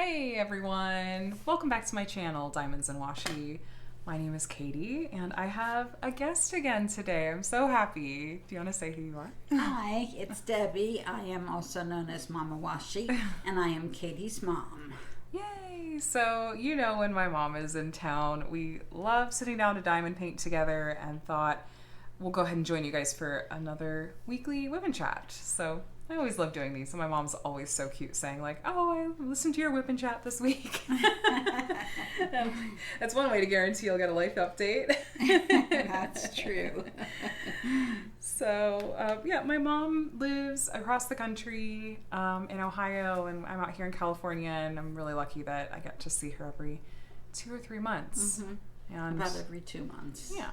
Hey everyone! Welcome back to my channel, Diamonds and Washi. My name is Katie, and I have a guest again today. I'm so happy. Do you want to say who you are? Hi, it's Debbie. I am also known as Mama Washi, and I am Katie's mom. Yay! So, you know, when my mom is in town, we love sitting down to diamond paint together and thought we'll go ahead and join you guys for another weekly WIP and Chat. So, I always love doing these, and my mom's always so cute saying like, oh, I listened to your WIP and Chat this week. That's one way to guarantee you'll get a life update. That's true. So, yeah, my mom lives across the country in Ohio, and I'm out here in California, and I'm really lucky that I get to see her every 2 or 3 months. Mm-hmm. And about every 2 months. Yeah.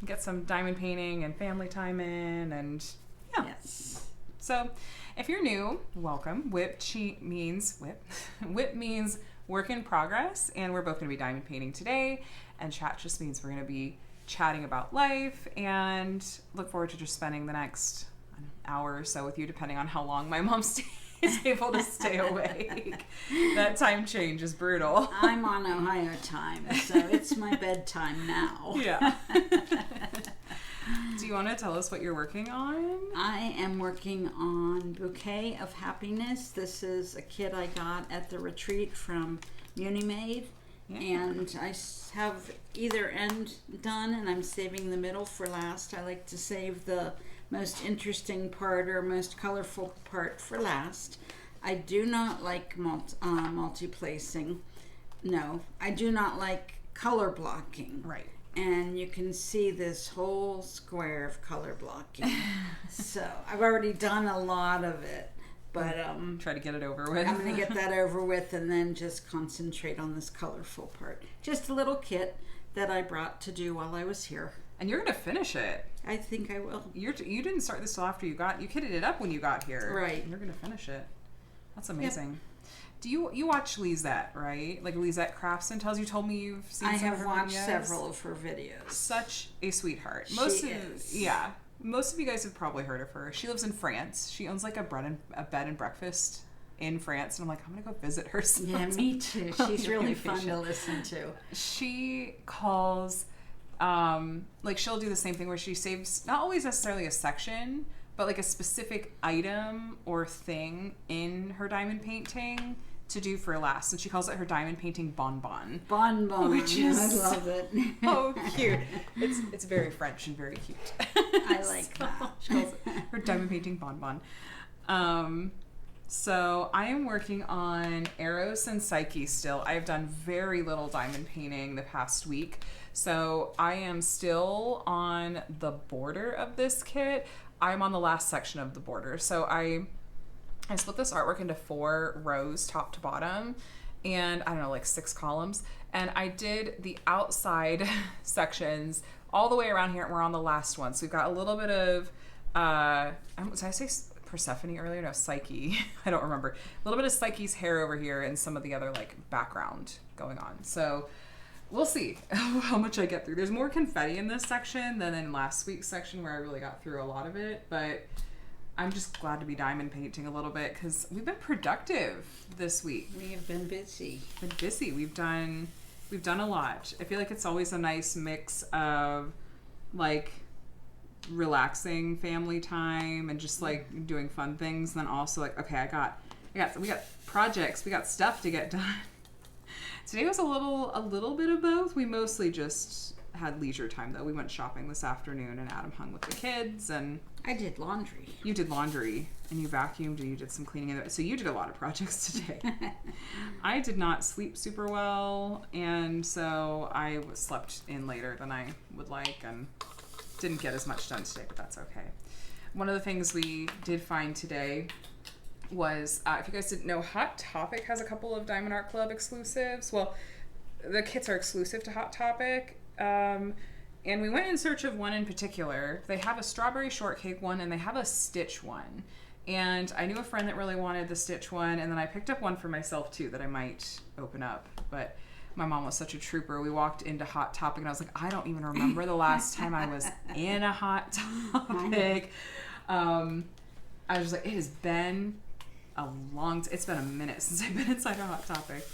Get some diamond painting and family time in, and yeah. Yes. So, if you're new, welcome. WIP means work in progress, and we're both going to be diamond painting today. And chat just means we're going to be chatting about life, and look forward to just spending the next hour or so with you, depending on how long my mom is able to stay awake. That time change is brutal. I'm on Ohio time, so it's my bedtime now. Yeah. Do you want to tell us what you're working on? I am working on Bouquet of Happiness. This is a kit I got at the retreat from Unimade. Yeah. And I have either end done, and I'm saving the middle for last. I like to save the most interesting part or most colorful part for last. I do not like multi-placing. No, I do not like color blocking. Right. And you can see this whole square of color blocking. So I've already done a lot of it, but try to get it over with. I'm going to get that over with and then just concentrate on this colorful part. Just a little kit that I brought to do while I was here. And you're going to finish it. I think I will. You didn't start this till after you kitted it up when you got here. Right. And you're going to finish it. That's amazing. Yep. Do you watch Lisette, right? Like Lisette Crafts and Tells. You told me you've seen some of her videos. I have watched several of her videos. Such a sweetheart. She is. Yeah. Most of you guys have probably heard of her. She lives in France. She owns like a bed and breakfast in France, and I'm like, I'm gonna go visit her sometime. Yeah, me too. She's really fun to listen to. She calls, like she'll do the same thing where she saves not always necessarily a section, but like a specific item or thing in her diamond painting to do for last, and she calls it her diamond painting bonbon. Bonbon, which is I love it. Oh, cute! It's very French and very cute. I like that. She calls it her diamond painting bonbon. So I am working on Eros and Psyche still. I've done very little diamond painting the past week, so I am still on the border of this kit. I'm on the last section of the border, so I split this artwork into 4 rows, top to bottom, and I don't know, like 6 columns. And I did the outside sections all the way around here, and we're on the last one. So we've got a little bit of, did I say Persephone earlier? No, Psyche. I don't remember. A little bit of Psyche's hair over here and some of the other like background going on. So we'll see how much I get through. There's more confetti in this section than in last week's section where I really got through a lot of it, but I'm just glad to be diamond painting a little bit because we've been productive this week. We have been busy. We've done a lot. I feel like it's always a nice mix of like relaxing family time and just like doing fun things. And then also like, okay, we got projects, we got stuff to get done. Today was a little bit of both. We mostly just had leisure time though. We went shopping this afternoon and Adam hung with the kids, and I did laundry. You did laundry and you vacuumed and you did some cleaning. So you did a lot of projects today. I did not sleep super well, and so I slept in later than I would like and didn't get as much done today, but that's okay. One of the things we did find today was, if you guys didn't know, Hot Topic has a couple of Diamond Art Club exclusives. Well, the kits are exclusive to Hot Topic. And we went in search of one in particular. They have a strawberry shortcake one and they have a stitch one. And I knew a friend that really wanted the stitch one, and then I picked up one for myself too that I might open up. But my mom was such a trooper. We walked into Hot Topic and I was like, I don't even remember the last time I was in a Hot Topic. I was like, it has been it's been a minute since I've been inside a Hot Topic.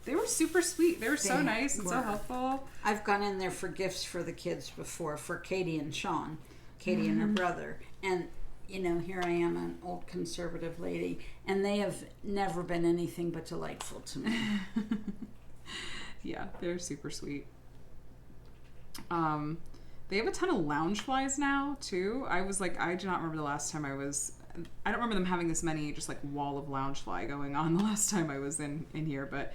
They were super sweet. They were so nice and so helpful. I've gone in there for gifts for the kids before, for Katie and Sean, Katie and her brother. And, you know, here I am, an old conservative lady, and they have never been anything but delightful to me. Yeah, they're super sweet. They have a ton of Loungeflies now, too. I was like, I do not remember the last time I don't remember them having this many, just like wall of Loungefly going on the last time I was in here, but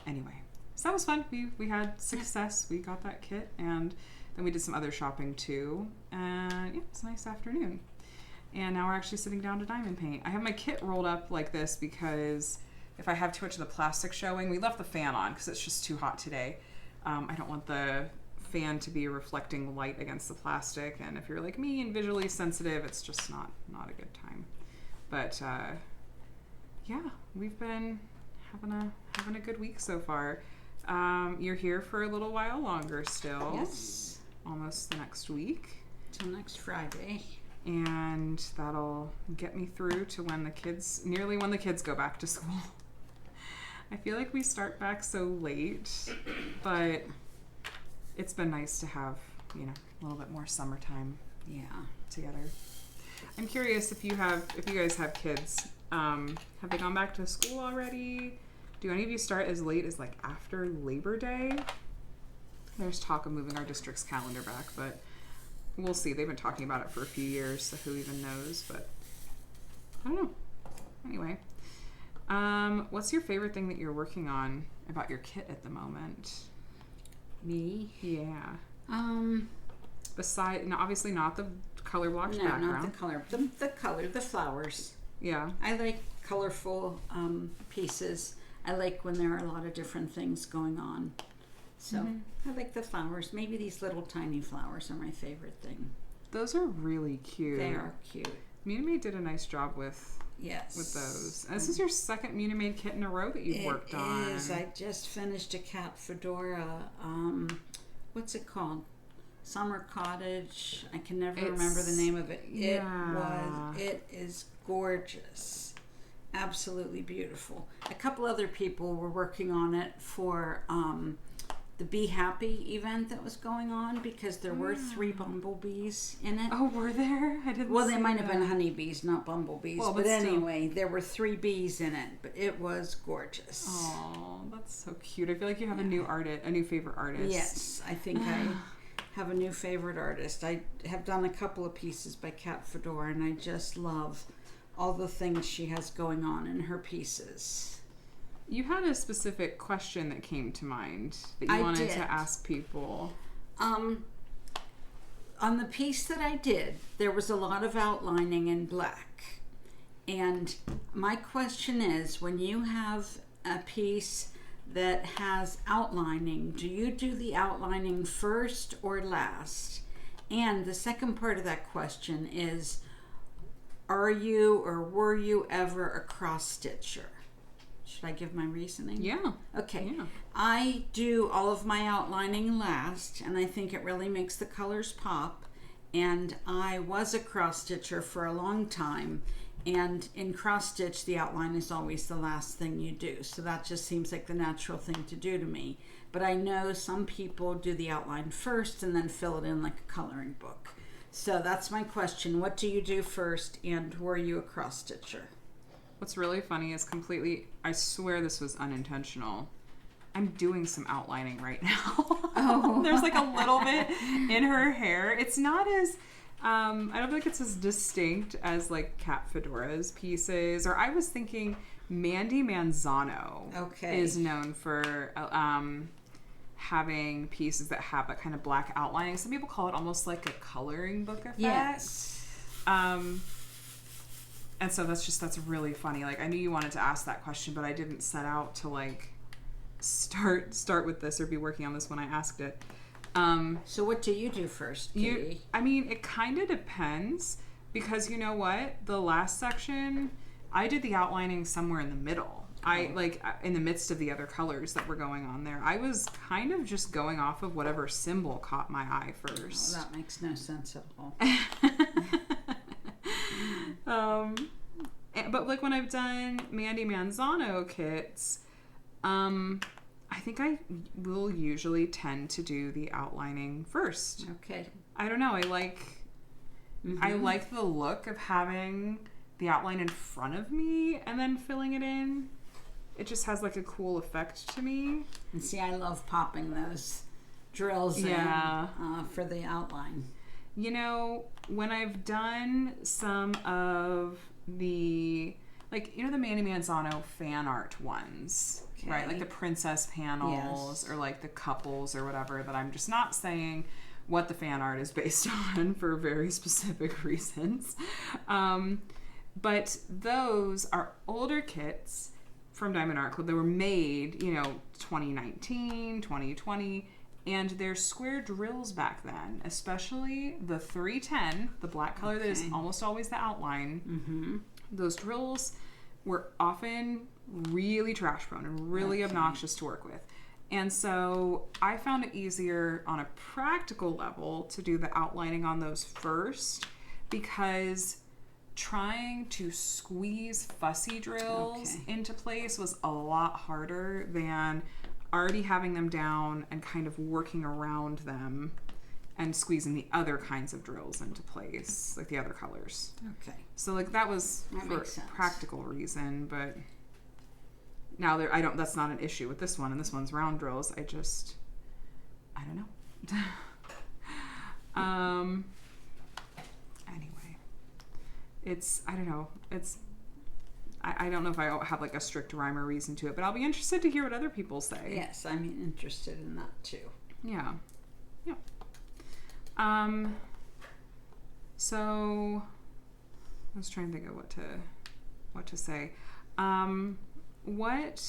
anyway, so that was fun. We had success. We got that kit, and then we did some other shopping too, and yeah, it was a nice afternoon. And now we're actually sitting down to diamond paint. I have my kit rolled up like this because if I have too much of the plastic showing, we left the fan on because it's just too hot today. I don't want the fan to be reflecting light against the plastic, and if you're like me and visually sensitive, it's just not a good time. But yeah, we've been having a good week so far. You're here for a little while longer still. Yes. Almost the next week. Till next Friday. And that'll get me through to nearly when the kids go back to school. I feel like we start back so late, but it's been nice to have, you know, a little bit more summertime together. I'm curious if you guys have kids. Have they gone back to school already? Do any of you start as late as like after Labor Day? There's talk of moving our district's calendar back, but we'll see. They've been talking about it for a few years, so who even knows? But I don't know. Anyway, what's your favorite thing that you're working on about your kit at the moment? Me? Yeah. Obviously not the color blocked background. No, not the color. The color, the flowers. Yeah. I like colorful pieces. I like when there are a lot of different things going on. So I like the flowers. Maybe these little tiny flowers are my favorite thing. Those are really cute. They are cute. Munimade did a nice job with those. And this is your second Munimade kit in a row that you've worked on. It is. I just finished a cat fedora. What's it called? Summer Cottage. I can never remember the name of it. It is gorgeous. Absolutely beautiful. A couple other people were working on it for the Be Happy event that was going on because there were 3 bumblebees in it. Oh, were there? I didn't. Well, they might have been honeybees, not bumblebees. Well, but anyway, there were 3 bees in it. But it was gorgeous. Oh, that's so cute. I feel like you have a new favorite artist. Yes, I think I have a new favorite artist. I have done a couple of pieces by Kat Fedor, and I just love all the things she has going on in her pieces. You had a specific question that came to mind that you wanted to ask people. On the piece that I did, there was a lot of outlining in black. And my question is, when you have a piece that has outlining, do you do the outlining first or last? And the second part of that question is, are you or were you ever a cross stitcher? Should I give my reasoning? Yeah. Okay. Yeah. I do all of my outlining last, and I think it really makes the colors pop. And I was a cross stitcher for a long time, and in cross stitch, the outline is always the last thing you do. So that just seems like the natural thing to do to me. But I know some people do the outline first and then fill it in like a coloring book. So that's my question. What do you do first, and were you a cross stitcher? What's really funny is I swear this was unintentional. I'm doing some outlining right now. Oh. There's like a little bit in her hair. It's not as, I don't think it's as distinct as like Kat Fedora's pieces. Or I was thinking Mandy Manzano is known for having pieces that have that kind of black outlining. Some people call it almost like a coloring book effect. Yes. And so that's really funny. Like I knew you wanted to ask that question, but I didn't set out to like start with this or be working on this when I asked it. So what do you do first, Katie? It kind of depends because you know what? The last section, I did the outlining somewhere in the middle. I like in the midst of the other colors that were going on there. I was kind of just going off of whatever symbol caught my eye first. Oh, that makes no sense at all. but like when I've done Mandy Manzano kits, I think I will usually tend to do the outlining first. Okay. I don't know. I like the look of having the outline in front of me and then filling it in. It just has like a cool effect to me. And see, I love popping those drills in for the outline. You know, when I've done some of the, like, you know, the Mandy Manzano fan art ones, right? Like the princess panels or like the couples or whatever, that I'm just not saying what the fan art is based on for very specific reasons. But those are older kits from Diamond Art Club. They were made, you know, 2019, 2020, and they're square drills back then, especially the 310, the black color that is almost always the outline. Those drills were often really trash prone and really obnoxious to work with. And so I found it easier on a practical level to do the outlining on those first, because trying to squeeze fussy drills into place was a lot harder than already having them down and kind of working around them and squeezing the other kinds of drills into place, like the other colors. Okay. So like that was for practical reason, but now that's not an issue with this one, and this one's round drills. I don't know. Anyway, I don't know. I don't know if I have like a strict rhyme or reason to it, but I'll be interested to hear what other people say. Yes, I'm interested in that too. Yeah. Yeah. So I was trying to think of what to say. What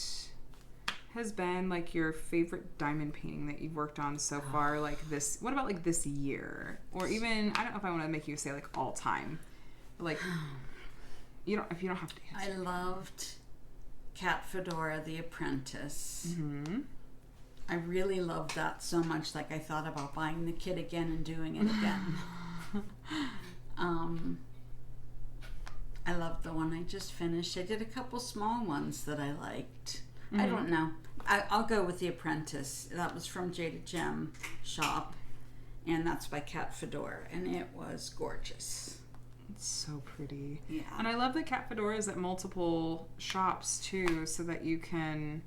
has been like your favorite diamond painting that you've worked on so far? Like what about like this year? Or even, I don't know if I want to make you say like all time. But like, if you don't have to answer. I loved Cat Fedora, The Apprentice. I really loved that so much, like I thought about buying the kit again and doing it again. I loved the one I just finished. I did a couple small ones that I liked. I don't know. I'll go with The Apprentice. That was from Jada Gem Shop, and that's by Cat Fedora, and it was gorgeous. It's so pretty. Yeah. And I love that Cat Fedora is at multiple shops too, so that you can...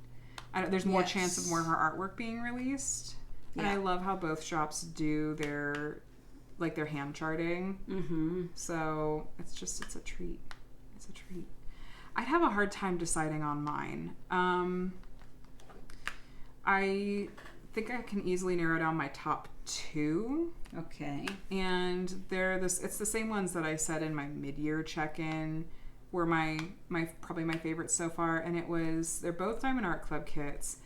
there's more chance of more of her artwork being released. And I love how both shops do their hand charting. So it's a treat. It's a treat. I'd have a hard time deciding on mine. I think I can easily narrow down my top two. Okay. And it's the same ones that I said in my mid-year check-in were probably my favorites so far, and they're both Diamond Art Club kits,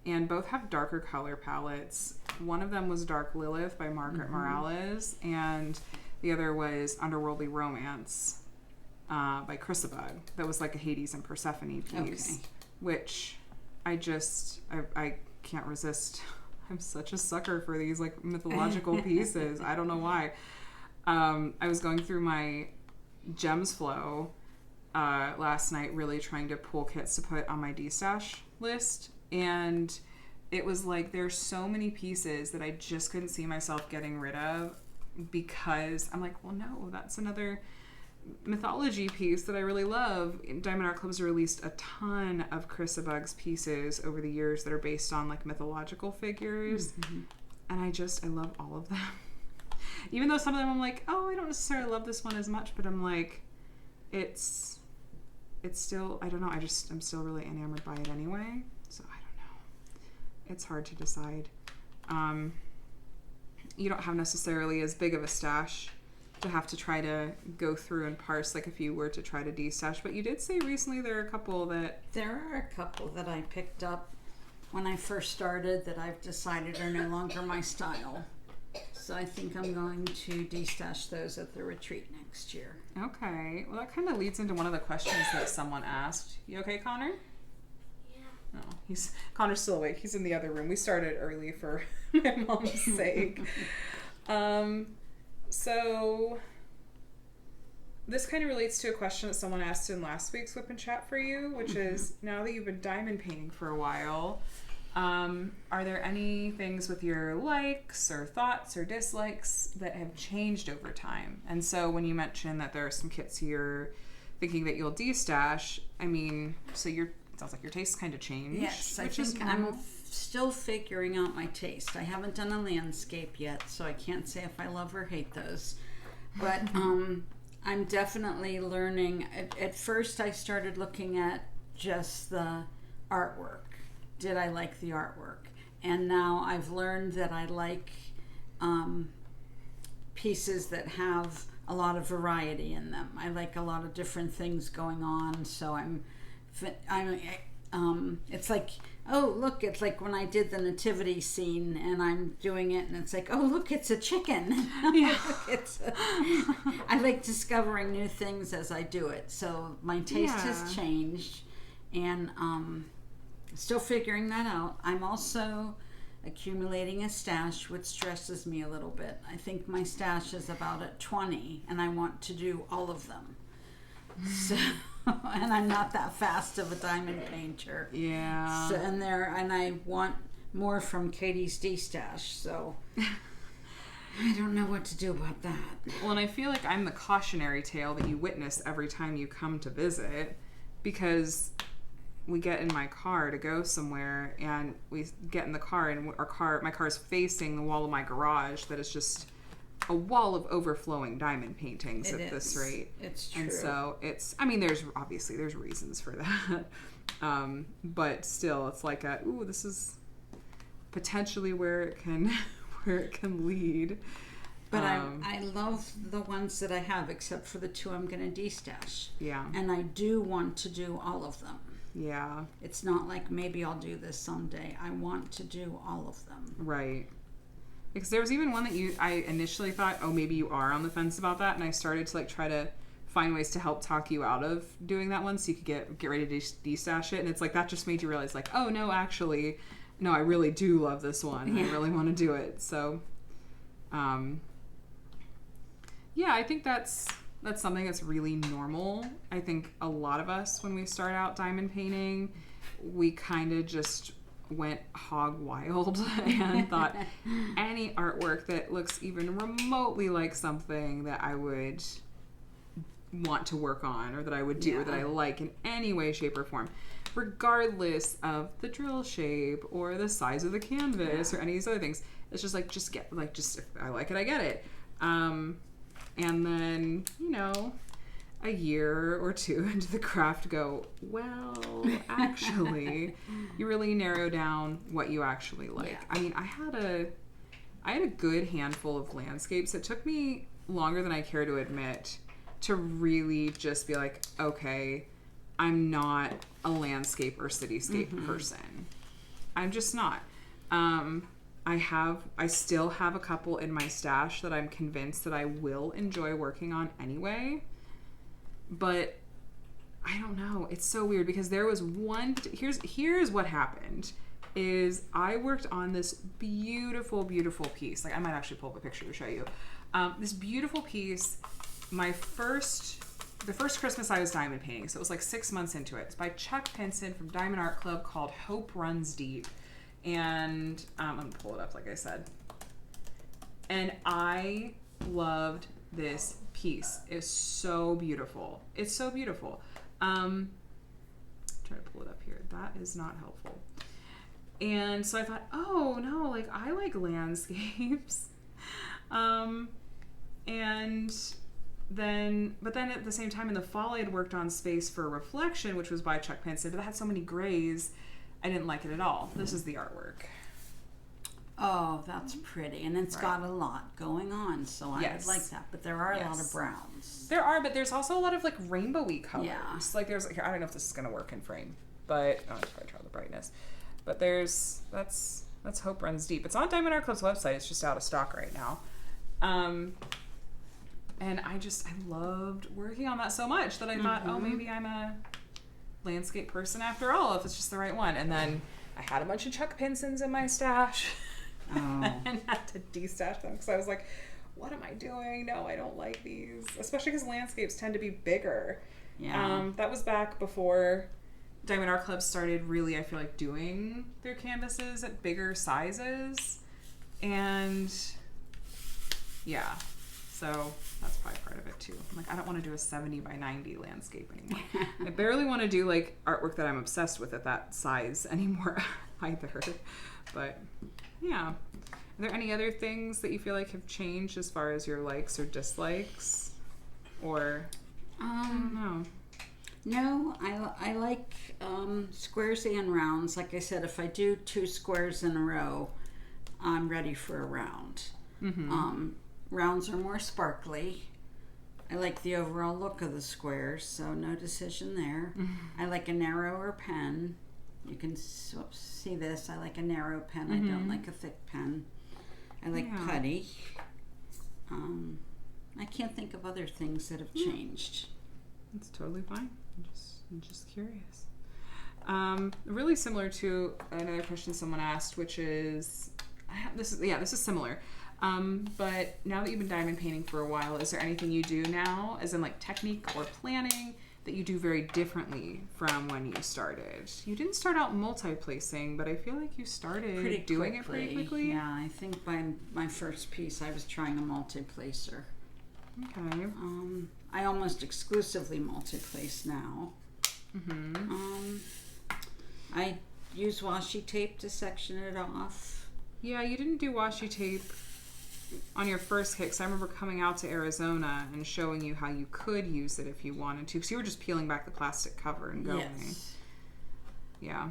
and both have darker color palettes. One of them was Dark Lilith by Margaret Morales, and the other was Underworldly Romance by Chrysabug. That was like a Hades and Persephone piece, which I can't resist. I'm such a sucker for these like mythological pieces. I don't know why. I was going through my Gems Flow last night, really trying to pull kits to put on my D-stash list, and it was like there's so many pieces that I just couldn't see myself getting rid of, because I'm like, well, no, that's another mythology piece that I really love. Diamond Art Club has released a ton of Chrysabug's pieces over the years that are based on like mythological figures, and I love all of them. Even though some of them I'm like, oh, I don't necessarily love this one as much, but I'm like, it's still, I don't know, I'm still really enamored by it anyway. So I don't know. It's hard to decide. You don't have necessarily as big of a stash to have to try to go through and parse like if you were to try to de-stash, but you did say recently there are a couple that I picked up when I first started that I've decided are no longer my style. So I think I'm going to de-stash those at the retreat next year. Okay. Well, that kind of leads into one of the questions that someone asked. You okay, Connor? Yeah. No, Connor's still awake. He's in the other room. We started early for my mom's sake. So this kind of relates to a question that someone asked in last week's WIP and Chat for you, which is, now that you've been diamond painting for a while, are there any things with your likes or thoughts or dislikes that have changed over time? And so when you mentioned that there are some kits you're thinking that you'll destash, I mean, so it sounds like your tastes kind of changed. Yes, I think I'm still figuring out my taste. I haven't done a landscape yet, so I can't say if I love or hate those. But I'm definitely learning. At first, I started looking at just the artwork. Did I like the artwork? And now I've learned that I like pieces that have a lot of variety in them. I like a lot of different things going on. So it's like, oh, look, it's like when I did the nativity scene and I'm doing it and it's like, oh, look, it's a chicken. Yeah. I like discovering new things as I do it. So my taste has changed, and still figuring that out. I'm also accumulating a stash, which stresses me a little bit. I think my stash is about at 20 and I want to do all of them. So, and I'm not that fast of a diamond painter. Yeah. So, and I want more from Katie's D-stash. So I don't know what to do about that. Well, and I feel like I'm the cautionary tale that you witness every time you come to visit, because we get in my car to go somewhere and we get in the car and my car is facing the wall of my garage that is just a wall of overflowing diamond paintings at this rate. It's true. And so there's reasons for that. But still, it's like this is potentially where it can lead. But I love the ones that I have, except for the 2 I'm going to de-stash. Yeah. And I do want to do all of them. Yeah. It's not like maybe I'll do this someday. I want to do all of them. Right. Because there was even one that I initially thought, oh, maybe you are on the fence about that, and I started to try to find ways to help talk you out of doing that one so you could get ready to de-stash it, and it's like that just made you realize oh no, actually, no, I really do love this one, and I really want to do it. So I think that's something that's really normal. I think a lot of us, when we start out diamond painting, we kind of just went hog wild and thought any artwork that looks even remotely like something that I would want to work on, or that I would do, or that I like in any way, shape, or form, regardless of the drill shape or the size of the canvas or any of these other things. It's just if I like it, I get it. And then, a year or 2 into the craft go, well, actually, you really narrow down what you actually like. Yeah. I mean, I had a good handful of landscapes. It took me longer than I care to admit to really just be like, okay, I'm not a landscape or cityscape person. I'm just not. I still have a couple in my stash that I'm convinced that I will enjoy working on anyway. But I don't know. It's so weird because there was one. Here's what happened. Is I worked on this beautiful, beautiful piece. I might actually pull up a picture to show you. This beautiful piece. The first Christmas I was diamond painting, so it was 6 months into it. It's by Chuck Pinson from Diamond Art Club, called Hope Runs Deep. And I'm gonna pull it up, like I said. And I loved this piece. It's so beautiful. It's so beautiful. Try to pull it up here. That is not helpful. And so I thought, oh no, I like landscapes. But then at the same time in the fall I had worked on Space for Reflection, which was by Chuck Pinson, but it had so many grays, I didn't like it at all. This is the artwork. Oh, that's pretty. And it's got a lot going on, so I would like that. But there are a lot of browns. There are, but there's also a lot of rainbowy colors. Yeah. There's I don't know if this is going to work in frame, but I'll probably try the brightness. But that's Hope Runs Deep. It's on Diamond Art Club's website. It's just out of stock right now. And I loved working on that so much that I thought, oh, maybe I'm a landscape person after all, if it's just the right one. And then I had a bunch of Chuck Pinsons in my stash and had to de-stash them because I was like, what am I doing? No, I don't like these. Especially because landscapes tend to be bigger. Yeah. That was back before Diamond Art Club started really, I feel like, doing their canvases at bigger sizes. And yeah, so that's probably part of it too. I'm like, I don't want to do a 70 by 90 landscape anymore. I barely want to do like artwork that I'm obsessed with at that size anymore either. But yeah. Are there any other things that you feel like have changed as far as your likes or dislikes? Or I don't know. No, I like squares and rounds. Like I said, if I do 2 squares in a row, I'm ready for a round. Mm-hmm. Rounds are more sparkly. I like the overall look of the squares, so no decision there. I like a narrower pen. You can see this. I like a narrow pen. I don't like a thick pen. I like putty. I can't think of other things that have changed. That's totally fine. I'm just curious. Really similar to another question someone asked, which is, this is similar. But now that you've been diamond painting for a while, is there anything you do now, as in like technique or planning, that you do very differently from when you started? You didn't start out multi-placing, but I feel like you started doing it pretty quickly. Yeah, I think by my first piece I was trying a multi-placer. Okay. I almost exclusively multi-place now. I use washi tape to section it off. Yeah, you didn't do washi tape on your first kit, because I remember coming out to Arizona and showing you how you could use it if you wanted to, because you were just peeling back the plastic cover and going. Yes. Yeah.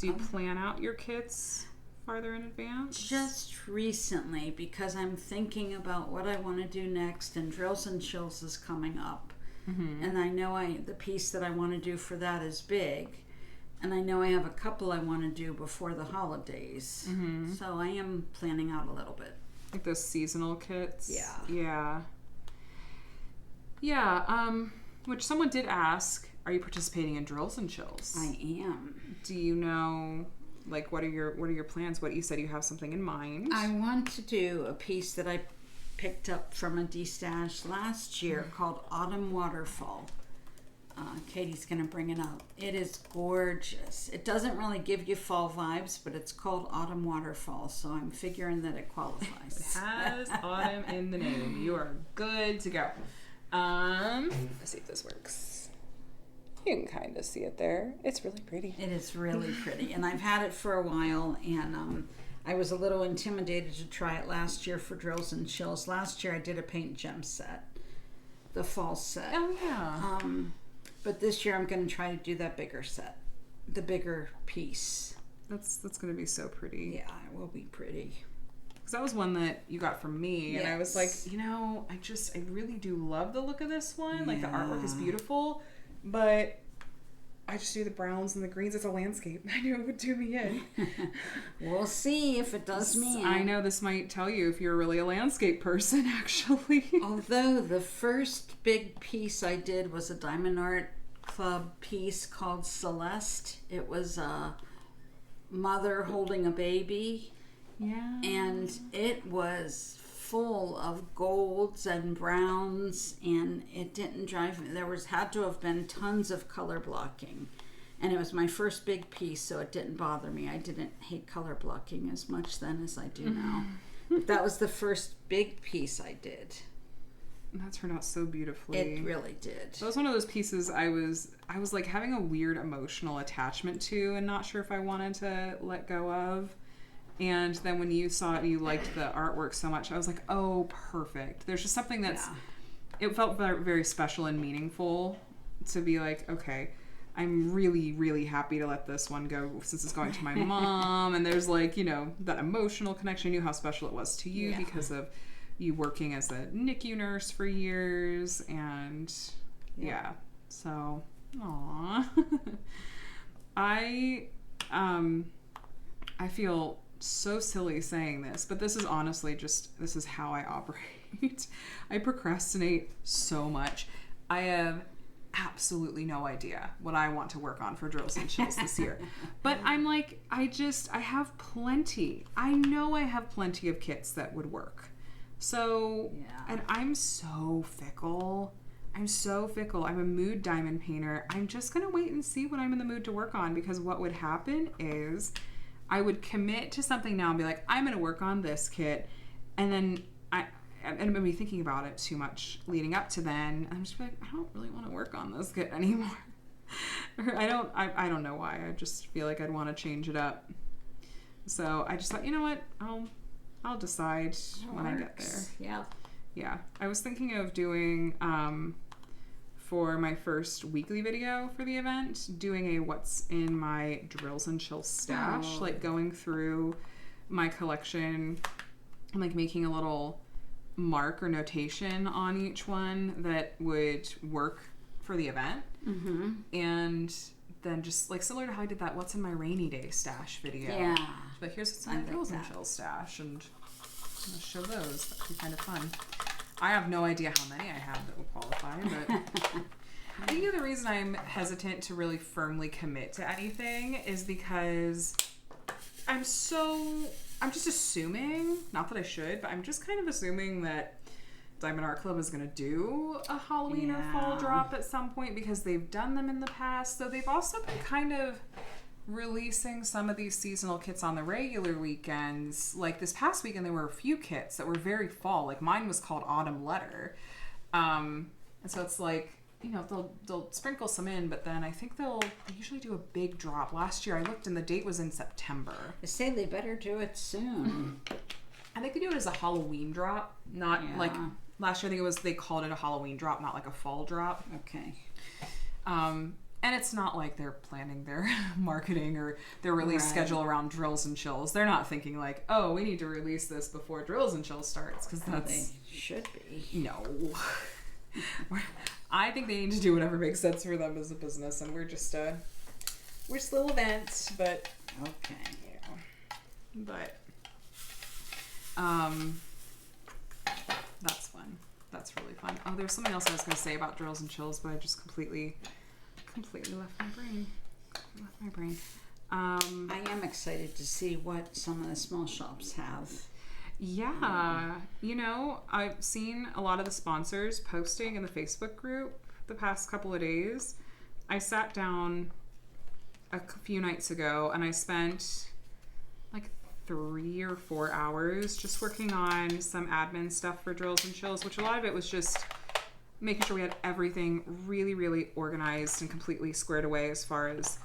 Do you plan out your kits farther in advance? Just recently, because I'm thinking about what I want to do next, and Drills and Chills is coming up. And I know the piece that I want to do for that is big. And I know I have a couple I want to do before the holidays. So I am planning out a little bit. Like those seasonal kits? Yeah. Yeah. Which someone did ask, are you participating in Drills and Chills? I am. Do you know, like, what are your plans? What you said you have something in mind? I want to do a piece that I picked up from a destash last year called Autumn Waterfall. Katie's going to bring it up. It is gorgeous. It doesn't really give you fall vibes, but it's called Autumn Waterfall, so I'm figuring that it qualifies. It has autumn in the name. You are good to go. Let's see if this works. You can kind of see it there. It's really pretty. It is really pretty, and I've had it for a while, and I was a little intimidated to try it last year for Drills and Chills. Last year I did a paint gem set, the fall set. Oh, yeah. But this year I'm going to try to do that bigger set, the bigger piece. That's going to be so pretty. Yeah, it will be pretty. Because that was one that you got from me, and I was like, I really do love the look of this one. Like, the artwork is beautiful, but I just do the browns and the greens. It's a landscape. I knew it would do me in. We'll see if it does me in. I know this might tell you if you're really a landscape person, actually. Although the first big piece I did was a Diamond Art Club piece called Celeste. It was a mother holding a baby. Yeah. And it was full of golds and browns, and it didn't drive me. There had to have been tons of color blocking, and it was my first big piece, so it didn't bother me. I didn't hate color blocking as much then as I do now. But that was the first big piece I did. That turned out so beautifully. It really did. That was one of those pieces I was like having a weird emotional attachment to, and not sure if I wanted to let go of. And then when you saw it and you liked the artwork so much, I was like, oh, perfect. There's just something that's, it felt very, very special and meaningful to be like, okay, I'm really, really happy to let this one go since it's going to my mom. And there's like, that emotional connection. I knew how special it was to you because of you working as a NICU nurse for years. And so, aw. I feel so silly saying this, but this is honestly this is how I operate. I procrastinate so much. I have absolutely no idea what I want to work on for drills and chills this year. But I'm like, I have plenty. I know I have plenty of kits that would work. So, and I'm so fickle. I'm a mood diamond painter. I'm just going to wait and see what I'm in the mood to work on, because what would happen is I would commit to something now and be like, I'm going to work on this kit. And then I'm going to be thinking about it too much leading up to then. I'm just like, I don't really want to work on this kit anymore. I don't know why. I just feel like I'd want to change it up. So I just thought, you know what? I'll decide when I get there. Yeah. Yeah. I was thinking of doing, for my first weekly video for the event, doing a what's in my drills and chills stash, like going through my collection and like making a little mark or notation on each one that would work for the event. Mm-hmm. And then just like similar to how I did that what's in my rainy day stash video. Yeah. But here's what's in my drills and chills stash, and I'm gonna show those. That could be kind of fun. I have no idea how many I have that will qualify, but I think the reason I'm hesitant to really firmly commit to anything is because I'm just assuming, not that I should, but I'm just kind of assuming that Diamond Art Club is going to do a Halloween or fall drop at some point, because they've done them in the past. So they've also been kind of releasing some of these seasonal kits on the regular weekends. Like this past weekend, there were a few kits that were very fall. Like mine was called Autumn Letter. And so it's like, you know, they'll sprinkle some in, but then I think they usually do a big drop. Last year I looked and the date was in September. I say they better do it soon. And they could do it as a Halloween drop, not like last year. I think they called it a Halloween drop, not like a fall drop. Okay. And it's not like they're planning their marketing or their release schedule around drills and chills. They're not thinking like, oh, we need to release this before drills and chills starts, because they should be. No. I think they need to do whatever makes sense for them as a business, and we're just a little event, but okay. Yeah. But that's fun. That's really fun. Oh, there's something else I was going to say about drills and chills, but I just completely left my brain. I am excited to see what some of the small shops have. Yeah. You know, I've seen a lot of the sponsors posting in the Facebook group the past couple of days. I sat down a few nights ago and I spent like 3 or 4 hours just working on some admin stuff for drills and chills, which a lot of it was just making sure we had everything really, really organized and completely squared away as far as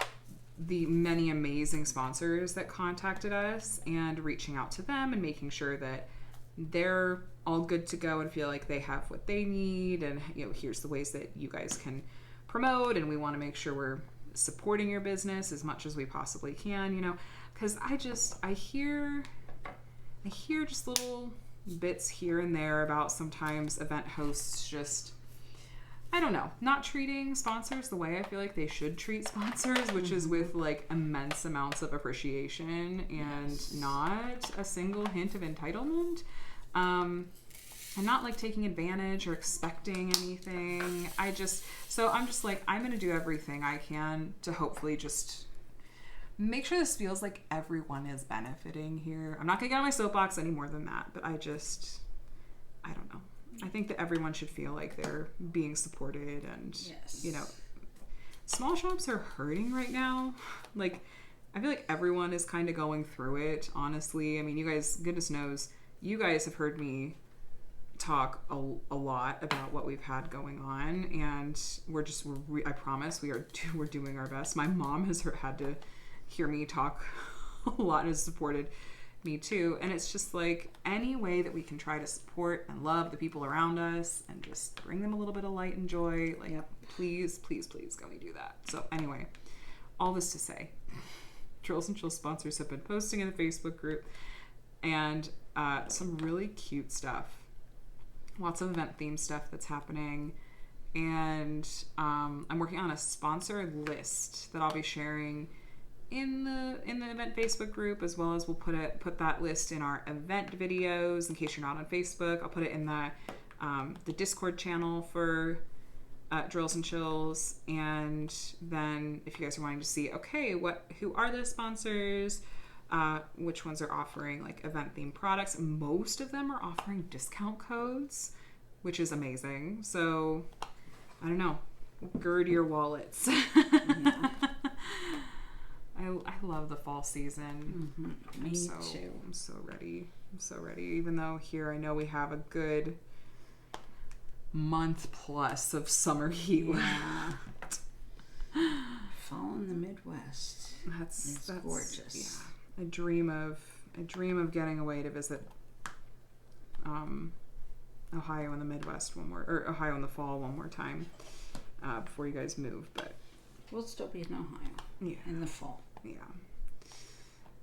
the many amazing sponsors that contacted us, and reaching out to them and making sure that they're all good to go and feel like they have what they need, and you know, here's the ways that you guys can promote, and we want to make sure we're supporting your business as much as we possibly can, you know, because I hear just little bits here and there about sometimes event hosts just, I don't know, not treating sponsors the way I feel like they should treat sponsors, which is with like immense amounts of appreciation and not a single hint of entitlement. And not like taking advantage or expecting anything. So I'm just like, I'm going to do everything I can to hopefully just make sure this feels like everyone is benefiting here. I'm not going to get on my soapbox any more than that, but I don't know. I think that everyone should feel like they're being supported, and you know, small shops are hurting right now. Like, I feel like everyone is kind of going through it, honestly. I mean, you guys, goodness knows, you guys have heard me talk a lot about what we've had going on, and I promise we're doing our best. My mom has had to hear me talk a lot and has supported me too, and it's just like any way that we can try to support and love the people around us and just bring them a little bit of light and joy, like please can we do that? So anyway, all this to say, Drills and Chill sponsors have been posting in the Facebook group, and some really cute stuff, lots of event themed stuff that's happening, and I'm working on a sponsor list that I'll be sharing in the event Facebook group, as well as we'll put that list in our event videos in case you're not on Facebook. I'll put it in the Discord channel for Drills and Chills, and then if you guys are wanting to see, okay, who are the sponsors, which ones are offering like event themed products, most of them are offering discount codes, which is amazing. So I don't know, gird your wallets. Yeah. I love the fall season. Mm-hmm. Me too. I'm so ready. Even though here I know we have a good month plus of summer heat. Yeah. Fall in the Midwest. That's gorgeous. Yeah. I dream of getting away to visit Ohio in the Midwest or Ohio in the fall one more time before you guys move, but we'll still be in Ohio in the fall. Yeah.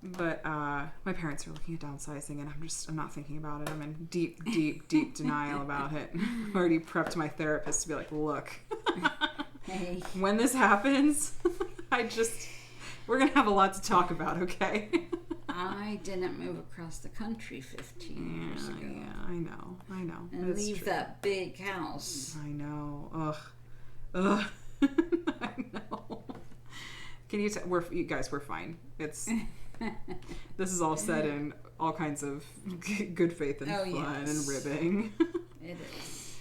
But my parents are looking at downsizing, and I'm not thinking about it. I'm in deep denial about it. I've already prepped my therapist to be like, look, hey, when this happens, we're going to have a lot to talk about, okay? I didn't move across the country 15 years ago. Yeah, I know. And leave that big house. I know. Ugh. I know. Can you you guys, we're fine. It's this is all said in all kinds of good faith and fun and ribbing. It is.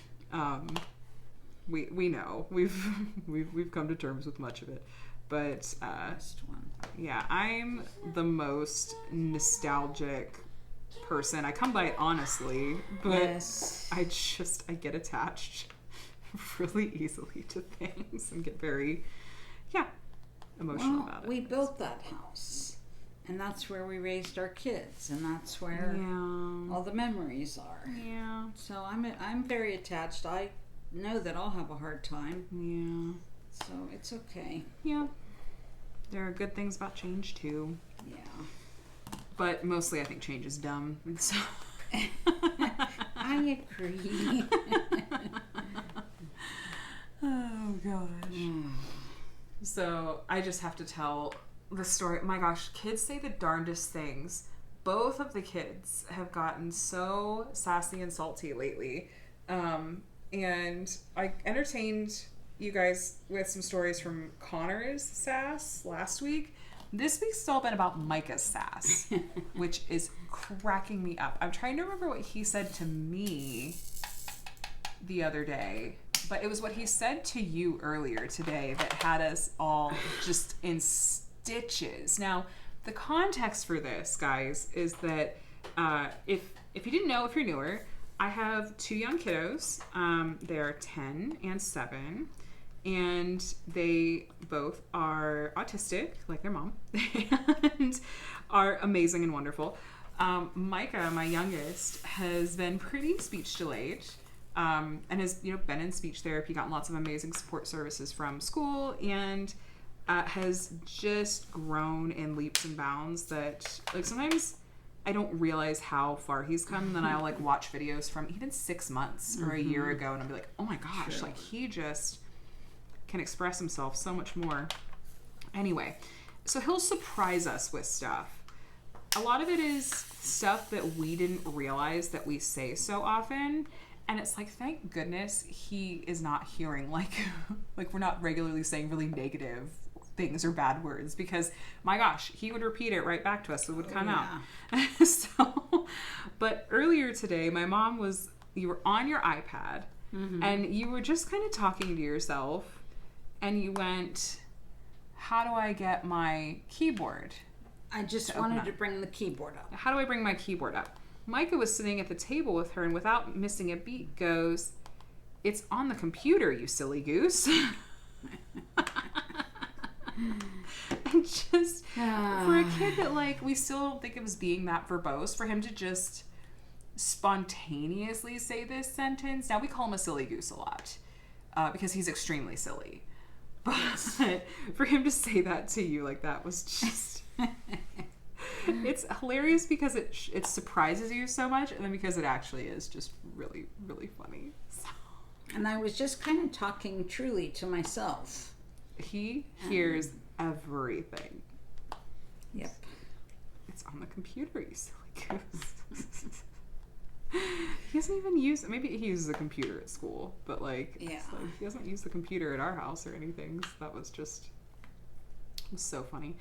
We know we've come to terms with much of it, but yeah, I'm the most nostalgic person. I come by it honestly, but I get attached really easily to things and get very emotional about it. We built that house, and that's where we raised our kids, and that's where all the memories are. Yeah. So I'm very attached. I know that I'll have a hard time. Yeah. So it's okay. Yeah. There are good things about change too. Yeah. But mostly I think change is dumb. So I agree. Oh gosh. So I just have to tell the story. My gosh, kids say the darndest things. Both of the kids have gotten so sassy and salty lately. And I entertained you guys with some stories from Connor's sass last week. This week's all been about Micah's sass, which is cracking me up. I'm trying to remember what he said to me the other day, but it was what he said to you earlier today that had us all just in stitches. Now, the context for this, guys, is that if you didn't know, if you're newer, I have two young kiddos. They're 10 and 7. And they both are autistic, like their mom, and are amazing and wonderful. Micah, my youngest, has been pretty speech delayed, and has been in speech therapy, gotten lots of amazing support services from school, and has just grown in leaps and bounds that, like, sometimes I don't realize how far he's come, and then I'll like watch videos from even 6 months or a year ago, and I'll be like, oh my gosh, like he just can express himself so much more. Anyway, so he'll surprise us with stuff. A lot of it is stuff that we didn't realize that we say so often, and it's like, thank goodness he is not hearing like we're not regularly saying really negative things or bad words, because my gosh, he would repeat it right back to us. It would come out. But earlier today, my mom you were on your iPad, and you were just kind of talking to yourself. And you went, how do I get my keyboard? I just wanted to bring the keyboard up. How do I bring my keyboard up? Micah was sitting at the table with her, and without missing a beat goes, it's on the computer, you silly goose. And just, for a kid that, like, we still don't think of as being that verbose, for him to just spontaneously say this sentence. Now, we call him a silly goose a lot, because he's extremely silly. But for him to say that to you like that was just it's hilarious because it surprises you so much, and then because it actually is just really, really funny. So. And I was just kind of talking truly to myself. He hears everything. Yep. It's on the computer, you silly goose. He doesn't even use, maybe he uses a computer at school, but like, Yeah. it's like he doesn't use the computer at our house or anything. So that was just, it was so funny.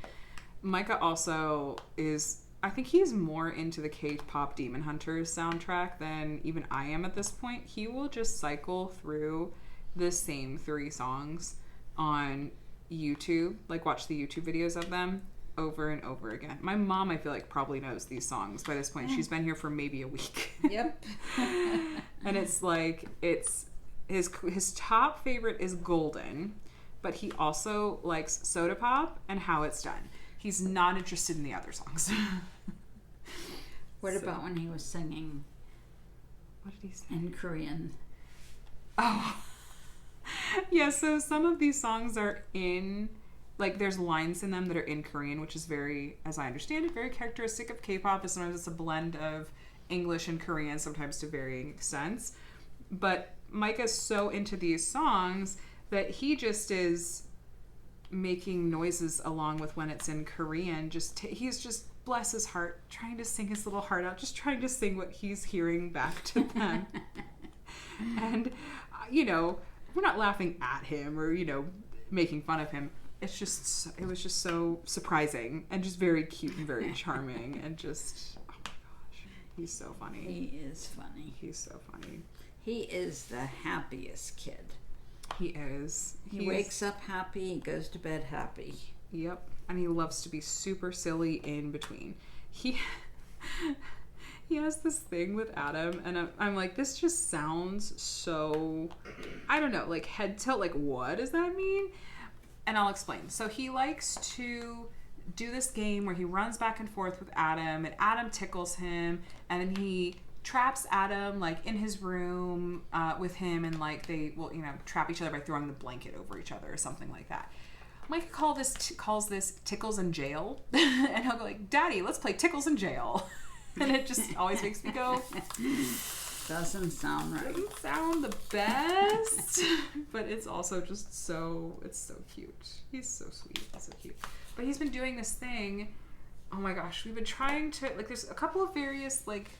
Micah also is, I think he's more into the K-pop Demon Hunters soundtrack than even I am at this point. He will just cycle through the same 3 songs on YouTube, like watch the YouTube videos of them over and over again. My mom, I feel like, probably knows these songs by this point. She's been here for maybe a week. Yep. And it's like, it's his top favorite is Golden, but he also likes Soda Pop and How It's Done. He's not interested in the other songs. What about when he was singing What did he say? in Korean? Oh. Yeah, so some of these songs are in, like, there's lines in them that are in Korean, which is very, as I understand it, very characteristic of K-pop. Sometimes it's a blend of English and Korean, sometimes to varying extents. But Micah's so into these songs that he just is making noises along with when it's in Korean. He's just, bless his heart, trying to sing his little heart out, just trying to sing what he's hearing back to them. And, you know, we're not laughing at him or, you know, making fun of him. It was just so surprising and just very cute and very charming and just, oh my gosh, he's so funny. He is funny. He's so funny. He is the happiest kid. He is. He wakes up happy, he goes to bed happy. Yep. And he loves to be super silly in between. He has this thing with Adam, and I'm like, this just sounds so, I don't know, like head tilt, like what does that mean? And I'll explain. So he likes to do this game where he runs back and forth with Adam, and Adam tickles him, and then he traps Adam like in his room with him, and like they will, you know, trap each other by throwing the blanket over each other or something like that. Mike calls this Tickles in Jail, and he'll go like, Daddy, let's play Tickles in Jail. And it just always makes me go, Doesn't sound right. doesn't sound the best, but it's also just it's so cute. He's so sweet. He's so cute. But he's been doing this thing, oh my gosh, we've been trying to, like, there's a couple of various, like,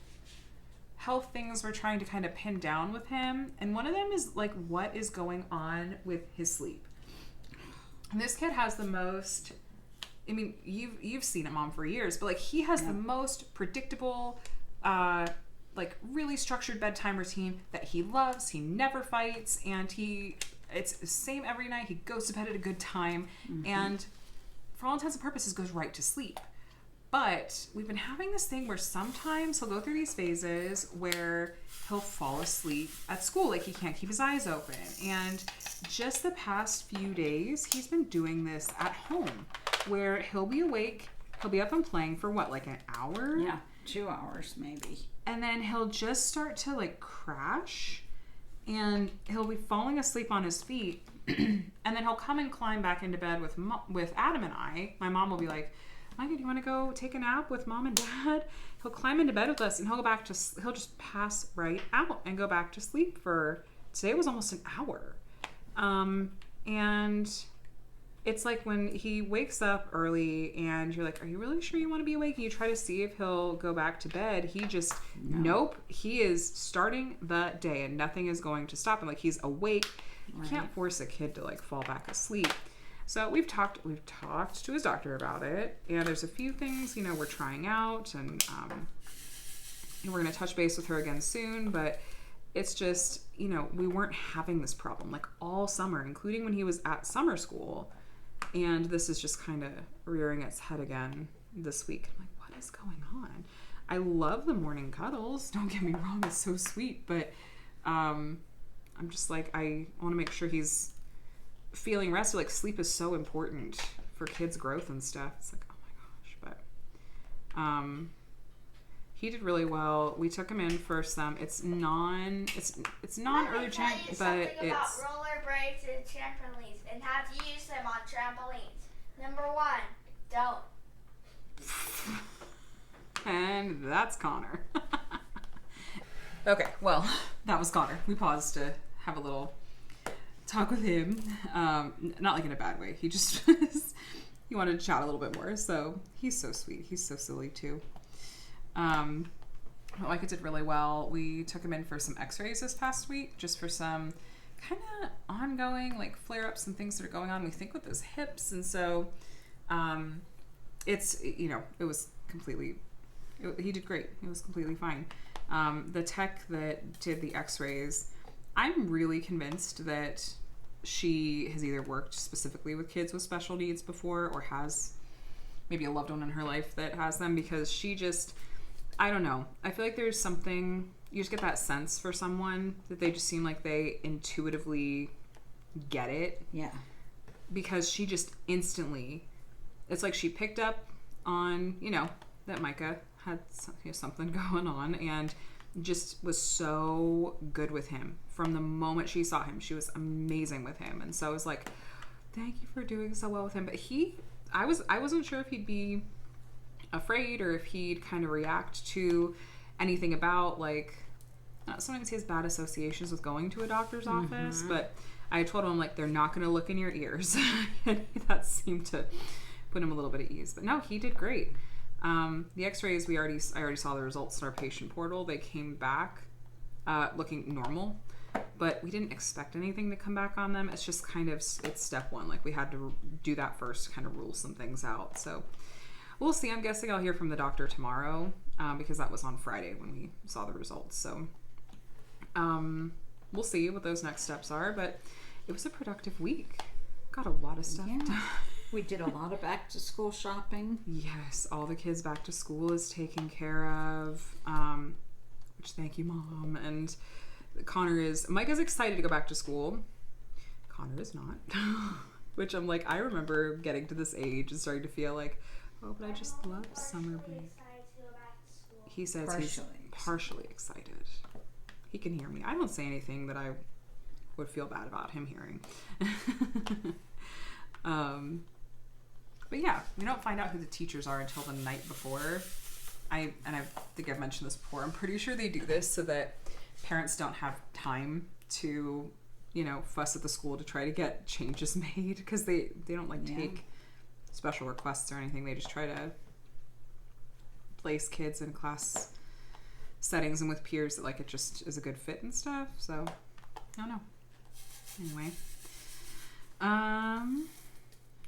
health things we're trying to kind of pin down with him. And one of them is, like, what is going on with his sleep. And this kid has the most, I mean, you've seen it, Mom, for years, but like he has the most predictable, like really structured bedtime routine that he loves. He never fights, and it's the same every night. He goes to bed at a good time, and for all intents and purposes goes right to sleep. But we've been having this thing where sometimes he'll go through these phases where he'll fall asleep at school, like he can't keep his eyes open. And just the past few days, he's been doing this at home, where he'll be awake, he'll be up and playing for what, like an hour? Yeah, 2 hours maybe. And then he'll just start to like crash, and he'll be falling asleep on his feet, and then he'll come and climb back into bed with Adam and I. My mom will be like, Micah, do you want to go take a nap with Mom and Dad? He'll climb into bed with us, and he'll just pass right out and go back to sleep for, today it was almost an hour. And it's like when he wakes up early and you're like, are you really sure you want to be awake? And you try to see if he'll go back to bed. He just, nope. He is starting the day and nothing is going to stop him. Like, he's awake. You can't force a kid to like fall back asleep. So we've talked to his doctor about it, and there's a few things, you know, we're trying out, and we're going to touch base with her again soon, but it's just, you know, we weren't having this problem like all summer, including when he was at summer school, and this is just kind of rearing its head again this week. I'm like, what is going on? I love the morning cuddles, don't get me wrong, it's so sweet, but I'm just like, I want to make sure he's feeling rested. Like, sleep is so important for kids' growth and stuff. It's like, oh my gosh. But he did really well. We took him in for some, it's non-urgent, but it's about rollerblades and trampolines and how to use them on trampolines. Number 1, don't. And that's Connor. Okay, well, that was Connor. We paused to have a little talk with him, not like in a bad way. He just he wanted to chat a little bit more. So he's so sweet. He's so silly too. Like it did really well. We took him in for some x-rays this past week, just for some kind of ongoing like flare-ups and things that are going on, we think, with his hips. And so it's, you know, it was completely, he did great. He was completely fine. The tech that did the x-rays, I'm really convinced that she has either worked specifically with kids with special needs before or has maybe a loved one in her life that has them, because she just, I don't know. I feel like there's something, you just get that sense for someone that they just seem like they intuitively get it. Yeah. Because she just instantly, it's like she picked up on, you know, that Micah had something going on, and just was so good with him. From the moment she saw him, she was amazing with him. And so I was like, thank you for doing so well with him. But I wasn't sure if he'd be afraid or if he'd kind of react to anything about, like, sometimes he has bad associations with going to a doctor's office, but I told him, like, they're not going to look in your ears. And that seemed to put him a little bit at ease. But no, he did great. The x-rays, I already saw the results in our patient portal. They came back looking normal, but we didn't expect anything to come back on them. It's just kind of, it's step one. Like, we had to do that first to kind of rule some things out. So we'll see. I'm guessing I'll hear from the doctor tomorrow, because that was on Friday when we saw the results. So we'll see what those next steps are. But it was a productive week. Got a lot of stuff done. We did a lot of back to school shopping. Yes, all the kids' back to school is taken care of, which, thank you, Mom. And Micah's excited to go back to school. Connor is not. Which I'm like, I remember getting to this age and starting to feel like, oh, but I just love summer break. He says he's partially excited. He can hear me. I don't say anything that I would feel bad about him hearing. But yeah, we don't find out who the teachers are until the night before. I think I've mentioned this before. I'm pretty sure they do this so that parents don't have time to, you know, fuss at the school to try to get changes made, because they don't take special requests or anything. They just try to place kids in class settings and with peers that, like, it just is a good fit and stuff. So I don't know. Anyway,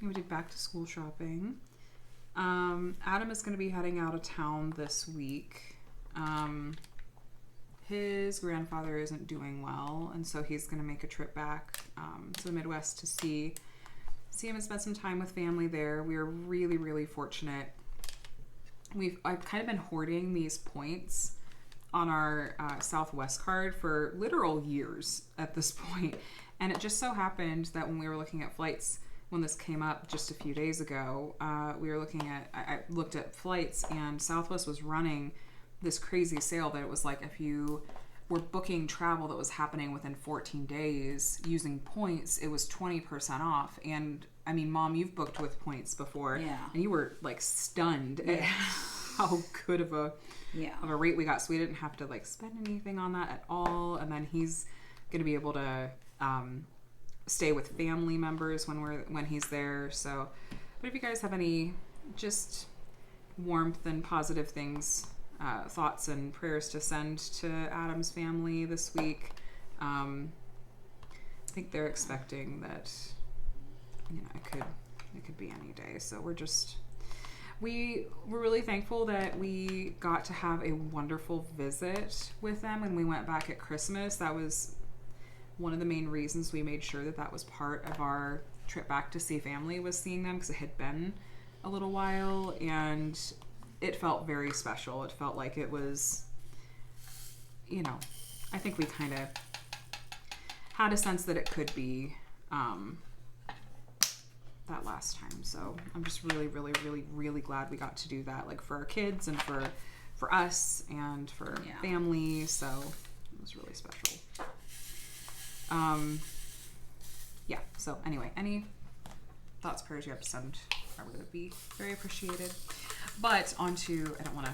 we did back to school shopping. Adam is going to be heading out of town this week. His grandfather isn't doing well, and so he's going to make a trip back to the Midwest to see him and spend some time with family there. We are really, really fortunate. I've kind of been hoarding these points on our Southwest card for literal years at this point. And it just so happened that when we were looking at flights, when this came up just a few days ago, I looked at flights, and Southwest was running this crazy sale that it was like, if you were booking travel that was happening within 14 days using points, it was 20% off. And I mean, Mom, you've booked with points before, and you were like stunned at how good of a rate we got. So we didn't have to like spend anything on that at all. And then he's going to be able to stay with family members when he's there. So, but if you guys have any just warmth and positive things, thoughts and prayers to send to Adam's family this week, I think they're expecting that, you know, it could be any day. So we're really thankful that we got to have a wonderful visit with them when we went back at Christmas. That was one of the main reasons we made sure that was part of our trip back to see family, was seeing them, because it had been a little while, and it felt very special. It felt like it was, you know, I think we kind of had a sense that it could be that last time. So I'm just really, really, really, really glad we got to do that, like, for our kids and for us and for family. So it was really special. So anyway, any thoughts, prayers you have to send, I would be very appreciated. But I don't want to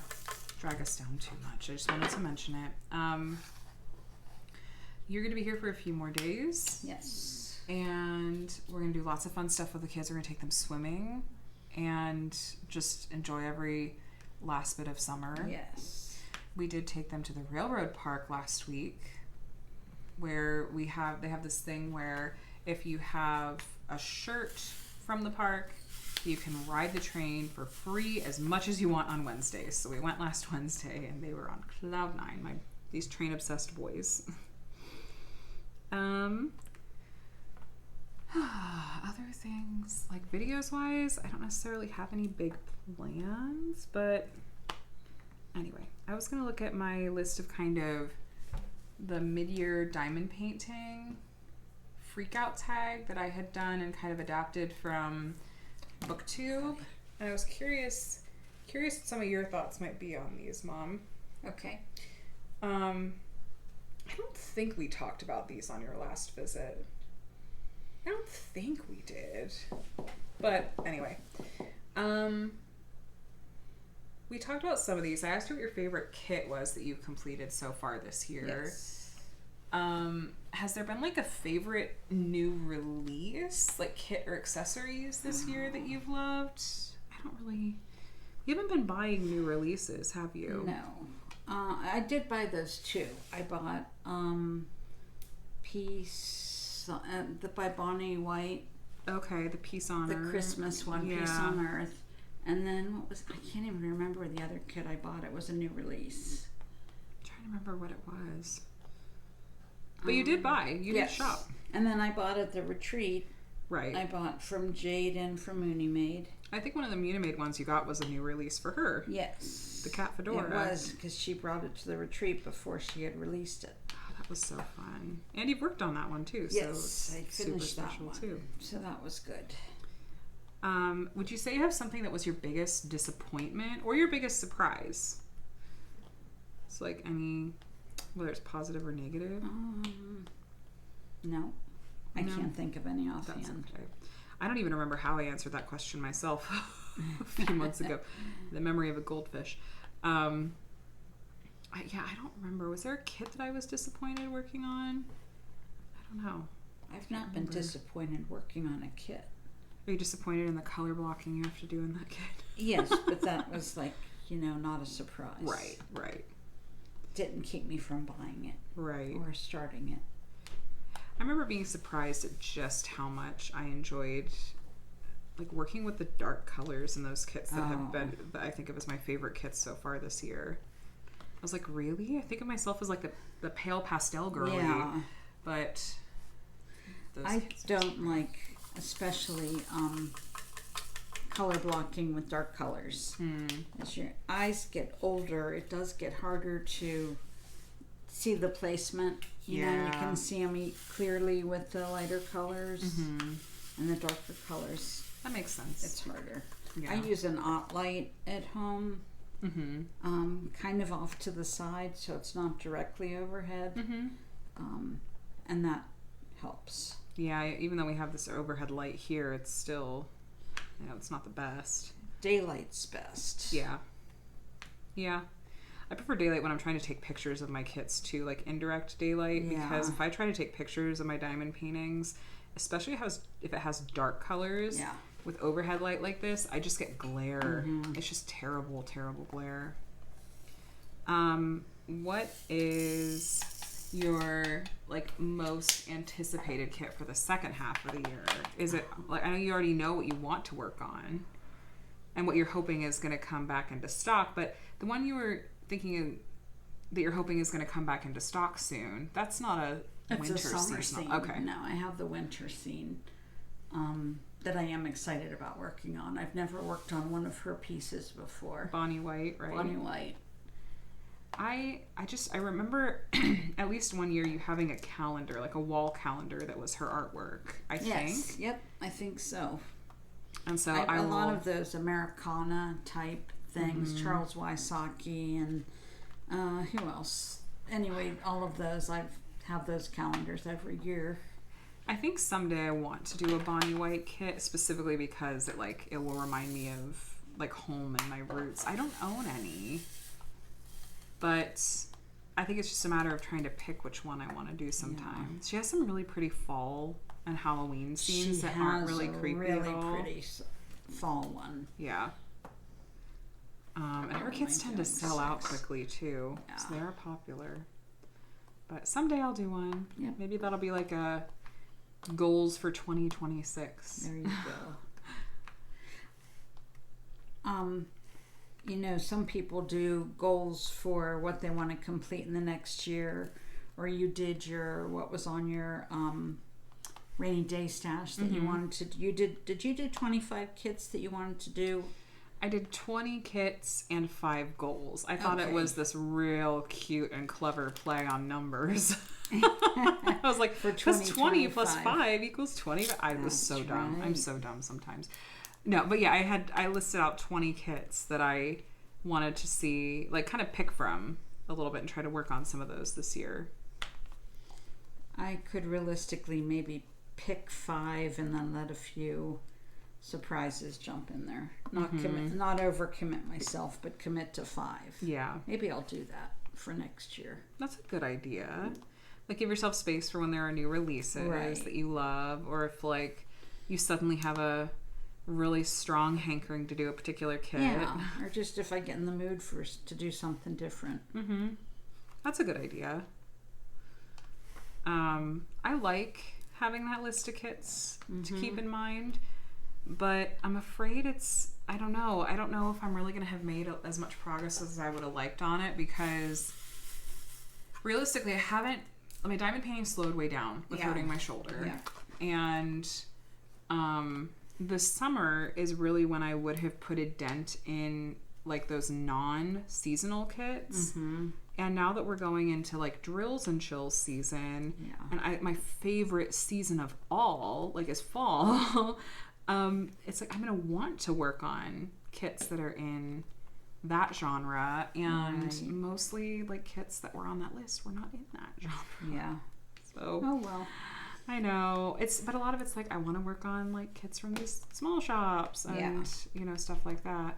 drag us down too much. I just wanted to mention it. You're going to be here for a few more days. Yes. And we're going to do lots of fun stuff with the kids. We're going to take them swimming and just enjoy every last bit of summer. Yes. we did take them to the railroad park last week, where they have this thing where if you have a shirt from the park, you can ride the train for free as much as you want on Wednesdays. So we went last Wednesday, and they were on cloud nine. These train obsessed boys. Other things, like videos wise, I don't necessarily have any big plans, but anyway, I was gonna look at my list of kind of the mid-year diamond painting freak out tag that I had done and kind of adapted from BookTube, and I was curious what some of your thoughts might be on these, Mom. Okay. I don't think we talked about these on your last visit. I don't think we did. But anyway, we talked about some of these. I asked you what your favorite kit was that you've completed so far this year. Yes. Has there been like a favorite new release, like kit or accessories this year that you've loved? You haven't been buying new releases, have you? No. I did buy those too. I bought Peace by Bonnie White. Okay, the Peace on the Earth. Christmas one, Yeah. Peace on Earth. And then I can't even remember the other kit I bought. It was a new release. I'm trying to remember what it was. But you did buy. You did shop. And then I bought at the retreat. Right. I bought from Jade and from Mooney Maid. I think one of the Munimade ones you got was a new release for her. Yes. The cat fedora. It was, because she brought it to the retreat before she had released it. Oh, that was so fun. And you've worked on that one too. Yes, so I super finished that special one. too. So that was good. Would you say you have something that was your biggest disappointment or your biggest surprise? So like any, whether it's positive or negative? No. I can't think of any offhand. That's okay. I don't even remember how I answered that question myself a few months ago. The memory of a goldfish. I don't remember. Was there a kit that I was disappointed working on? I don't know. I've not been disappointed working on a kit. Are you disappointed in the color blocking you have to do in that kit? Yes, but that was like, not a surprise. Right. Didn't keep me from buying it. Right. Or starting it. I remember being surprised at just how much I enjoyed like working with the dark colors in those kits that have been, that I think of as my favorite kits so far this year. I was like, really? I think of myself as like the pale pastel girly. Yeah. But I don't like, especially color blocking with dark colors. As your eyes get older, it does get harder to see the placement. You know, you can see them clearly with the lighter colors and the darker colors. That makes sense. It's harder. Yeah. I use an OttLight at home, kind of off to the side so it's not directly overhead, and that helps. Yeah, even though we have this overhead light here, it's still, it's not the best. Daylight's best. Yeah. I prefer daylight when I'm trying to take pictures of my kits too, like indirect daylight, because if I try to take pictures of my diamond paintings, especially if it has dark colors with overhead light like this, I just get glare. It's just terrible, terrible glare. What is your like most anticipated kit for the second half of the year? Is it like, I know you already know what you want to work on and what you're hoping is going to come back into stock, but the one you were thinking that you're hoping is going to come back into stock soon, that's not a winter summer season. scene. Okay. No, I have the winter scene that I am excited about working on. I've never worked on one of her pieces before. Bonnie White, right? Bonnie White. I remember at least one year you having a calendar, like a wall calendar that was her artwork, I think. Yep, I think so. And so a lot of those Americana type things, Charles Wysocki and who else? Anyway, all of those, I have those calendars every year. I think someday I want to do a Bonnie White kit specifically because it will remind me of like home and my roots. I don't own any, but I think it's just a matter of trying to pick which one I want to do sometime. She has some really pretty fall and Halloween scenes that aren't really creepy at all. Really pretty fall one. Yeah. And her kits tend to sell out quickly too, so they are popular. But someday I'll do one. Yep. Maybe that'll be like a goals for 2026. There you go. You know, some people do goals for what they want to complete in the next year, or you did your, what was on your rainy day stash that you wanted to, did you do 25 kits that you wanted to do? I did 20 kits and 5 goals. I thought it was this real cute and clever play on numbers. I was like, because 20 plus 5 equals 20. I was so dumb. I'm so dumb sometimes. No, but yeah, I listed out 20 kits that I wanted to see, like kind of pick from a little bit and try to work on some of those this year. I could realistically maybe pick 5 and then let a few surprises jump in there. Not overcommit myself, but commit to 5. Yeah. Maybe I'll do that for next year. That's a good idea. Like give yourself space for when there are new releases that you love, or if like you suddenly have a really strong hankering to do a particular kit. Yeah, or just if I get in the mood to do something different. That's a good idea. I like having that list of kits to keep in mind, but I'm afraid I don't know if I'm really going to have made as much progress as I would have liked on it, because realistically my diamond painting slowed way down with hurting my shoulder. And this summer is really when I would have put a dent in like those non-seasonal kits. And now that we're going into like drills and chills season, and my favorite season of all, like, is fall. It's like I'm gonna want to work on kits that are in that genre, and mostly like kits that were on that list were not in that genre. Yeah. So. Oh well. I know but a lot of it's like I want to work on like kits from these small shops and you know, stuff like that.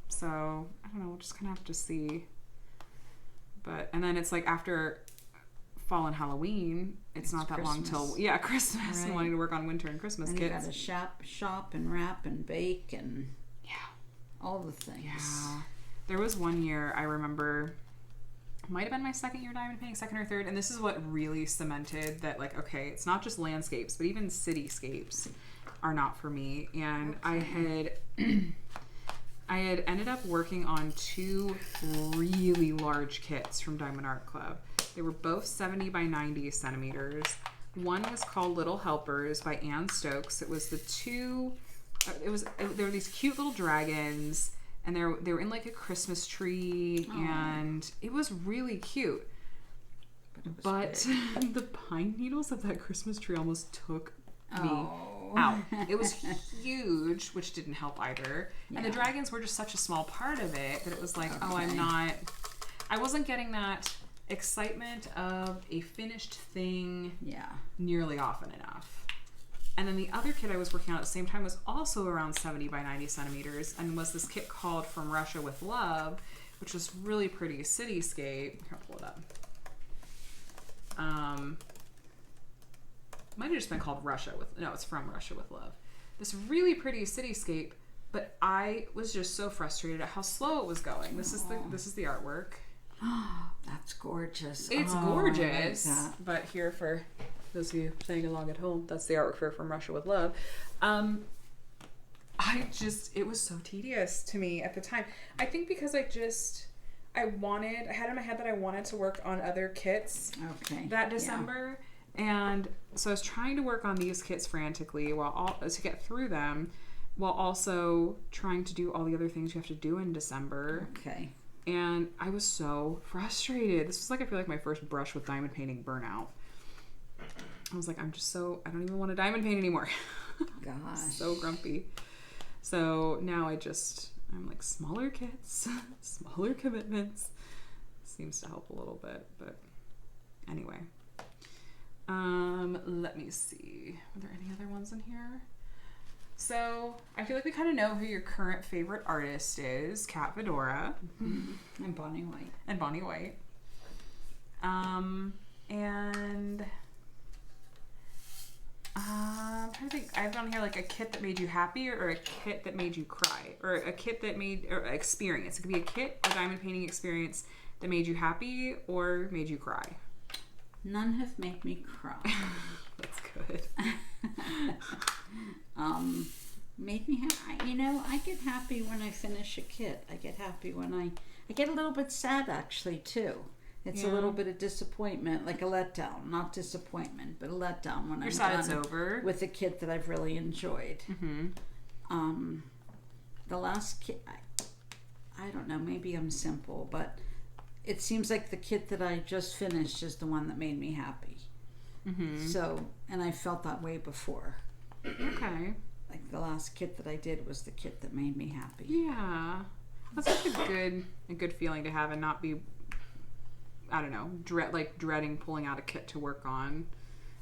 So I don't know, we'll just kind of have to see. And then it's like after fall and Halloween, it's not that Christmas. long till Christmas and wanting to work on winter and Christmas and kits. You gotta shop and wrap and bake and all the things. Yeah. There was one year I remember, might have been my second year diamond painting, second or third, and this is what really cemented that, like, okay, it's not just landscapes, but even cityscapes are not for me. And I had ended up working on 2 really large kits from Diamond Art Club. They were both 70 by 90 centimeters. One was called Little Helpers by Ann Stokes. It was there were these cute little dragons, and they were in like a Christmas tree, and it was really cute. But the pine needles of that Christmas tree almost took me out. It was huge, which didn't help either. And the dragons were just such a small part of it that it was like, I wasn't getting that excitement of a finished thing nearly often enough. And then the other kit I was working on at the same time was also around 70 by 90 centimeters, and was this kit called From Russia with Love, which was really pretty cityscape. Here, I'll pull it up. Might have just been called it's From Russia with Love. This really pretty cityscape, but I was just so frustrated at how slow it was going. This is the artwork. That's gorgeous. It's gorgeous. I like that. But here, for those of you playing along at home, that's the artwork for From Russia with Love. It was so tedious to me at the time. I think because I had in my head that I wanted to work on other kits that December. And so I was trying to work on these kits frantically to get through them, while also trying to do all the other things you have to do in December. And I was so frustrated. This was like, I feel like my first brush with diamond painting burnout. I was like, I don't even want to diamond paint anymore. Gosh. So grumpy. So now I'm like, smaller kits, smaller commitments. Seems to help a little bit, but anyway. Let me see. Are there any other ones in here? So I feel like we kind of know who your current favorite artist is, Kat Vidora. And Bonnie White. And I'm trying to think. I have on here like a kit that made you happy or a kit that made you cry or a kit that made or experience. It could be a kit or diamond painting experience that made you happy or made you cry. None have made me cry. That's good. Made me happy. You know, I get happy when I finish a kit. I get happy when I get a little bit sad actually too. It's a little bit of disappointment, like a letdown, not disappointment, but a letdown when I'm sad done it's over with a kit that I've really enjoyed. The last kit, I don't know, maybe I'm simple, but it seems like the kit that I just finished is the one that made me happy. So, and I felt that way before. Okay. Like the last kit that I did was the kit that made me happy. Yeah. That's such a good feeling to have and not be, I don't know, dreading pulling out a kit to work on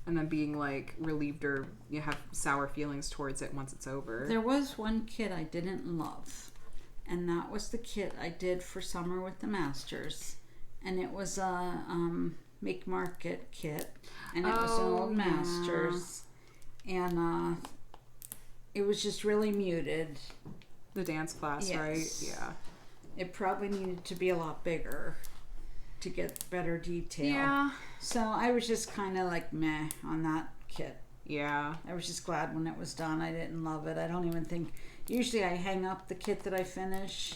and then being like relieved or you have sour feelings towards it once it's over. There was one kit I didn't love, and that was the kit I did for Summer with the Masters, and it was a Make Market kit, and it was an old Masters, and it was just really muted. The dance class, Yes. right? Yeah. It probably needed to be a lot bigger to get better detail. Yeah. So I was just kind of like meh on that kit. Yeah. I was just glad when it was done. I didn't love it. I don't even think... Usually I hang up the kit that I finish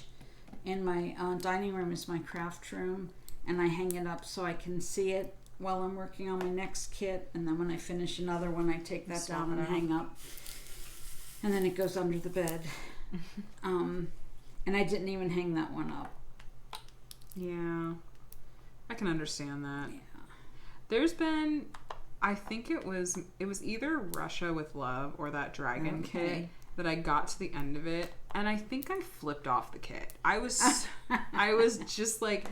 in my dining room is my craft room, and I hang it up so I can see it while I'm working on my next kit, and then when I finish another one I take that down and hang up, and then it goes under the bed. And I didn't even hang that one up. Yeah. I can understand that. Yeah. There's been, I think it was either Russia with Love or that dragon kit that I got to the end of it, and I think I flipped off the kit. I was just like,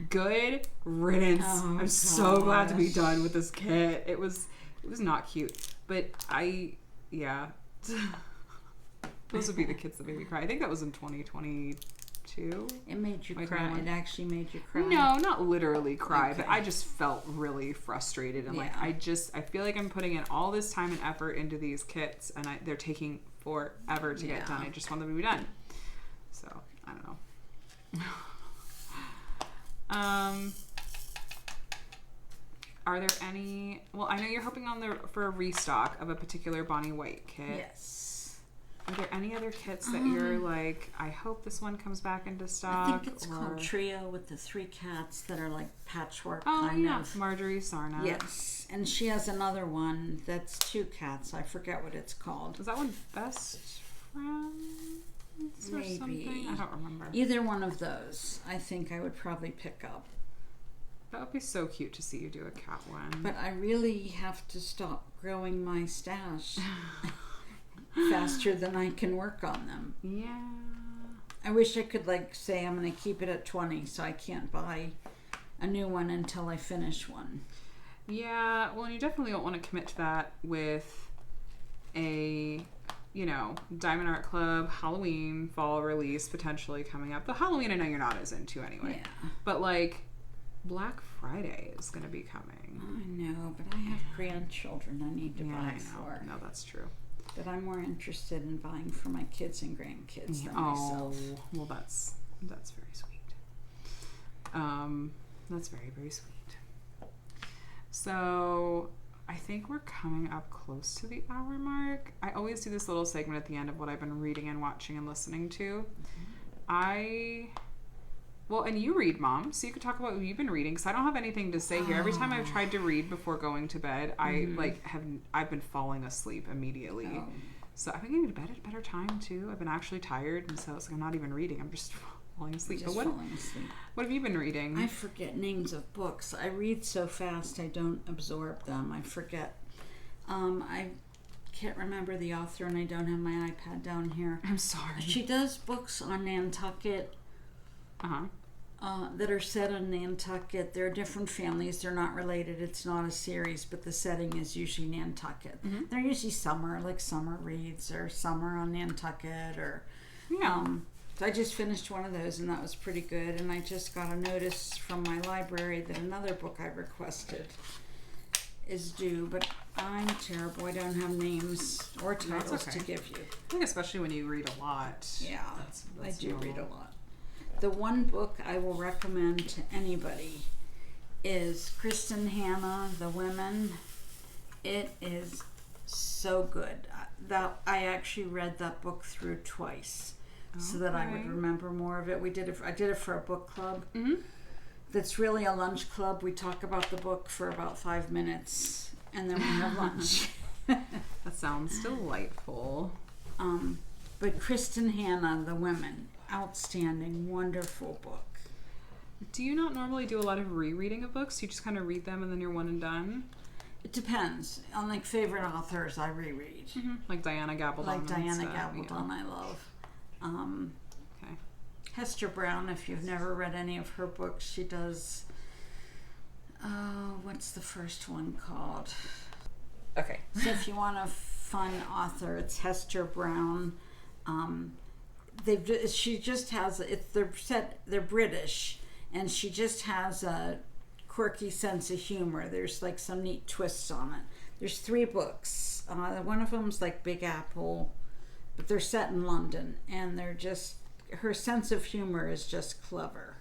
good riddance. I'm so glad to be done with this kit. It was not cute, but those would be the kits that made me cry. I think that was in 2022. It made you cry. It actually made you cry. No, not literally cry, but I just felt really frustrated and like I feel like I'm putting in all this time and effort into these kits, and they're taking forever to get done. I just want them to be done. So I don't know. Are there any? Well, I know you're hoping for a restock of a particular Bonnie White kit. Yes. Are there any other kits that you're like, I hope this one comes back into stock? I think it's called Trio with the 3 cats that are like patchwork kind of. Marjorie Sarna. Yes. And she has another one that's 2 cats. I forget what it's called. Is that one Best Friends or something? I don't remember. Either one of those I think I would probably pick up. That would be so cute to see you do a cat one. But I really have to stop growing my stash faster than I can work on them. Yeah. I wish I could say I'm going to keep it at 20 so I can't buy a new one until I finish one. Yeah, well, you definitely don't want to commit to that with a, Diamond Art Club Halloween fall release potentially coming up. The Halloween I know you're not as into anyway. Yeah. But Black Friday is going to be coming. I know, but I have grandchildren I need to buy for. No, that's true. But I'm more interested in buying for my kids and grandkids than myself. Oh, well, that's very sweet. That's very, very sweet. So I think we're coming up close to the hour mark. I always do this little segment at the end of what I've been reading and watching and listening to. Well, and you read, Mom, so you could talk about what you've been reading, because I don't have anything to say here. Every time I've tried to read before going to bed, I've been falling asleep immediately. Oh. So I've been getting to bed at a better time, too. I've been actually tired, and so it's like I'm not even reading. I'm just falling asleep. What have you been reading? I forget names of books. I read so fast I don't absorb them. I forget. I can't remember the author, and I don't have my iPad down here. I'm sorry. She does books on Nantucket. That are set on Nantucket. They're different families. They're not related. It's not a series, but the setting is usually Nantucket. Mm-hmm. They're usually summer, like summer reads or summer on Nantucket. So I just finished one of those, and that was pretty good. And I just got a notice from my library that another book I requested is due, but I'm terrible. I don't have names or titles to give you. I think especially when you read a lot. Yeah, that's I do normal. read a lot. The one book I will recommend to anybody is Kristen Hanna, The Women. It is so good. I actually read that book through twice so that I would remember more of it. I did it for a book club. Mm-hmm. That's really a lunch club. We talk about the book for about 5 minutes and then we have lunch. That sounds delightful. But Kristen Hanna, The Women, outstanding, wonderful book. Do you not normally do a lot of rereading of books? You just kind of read them and then you're one and done? It depends. On like favorite authors, I reread. Mm-hmm. Like Diana Gabaldon. Like Diana stuff, Gabaldon, yeah. I love. Okay. Hester Brown, if you've never read any of her books, she does. What's the first one called? Okay. So if you want a fun author, it's Hester Brown. She just has they're British, and she just has a quirky sense of humor. There's like some neat twists on it. There's 3 books. One of them's like Big Apple, but they're set in London, and they're just, her sense of humor is just clever.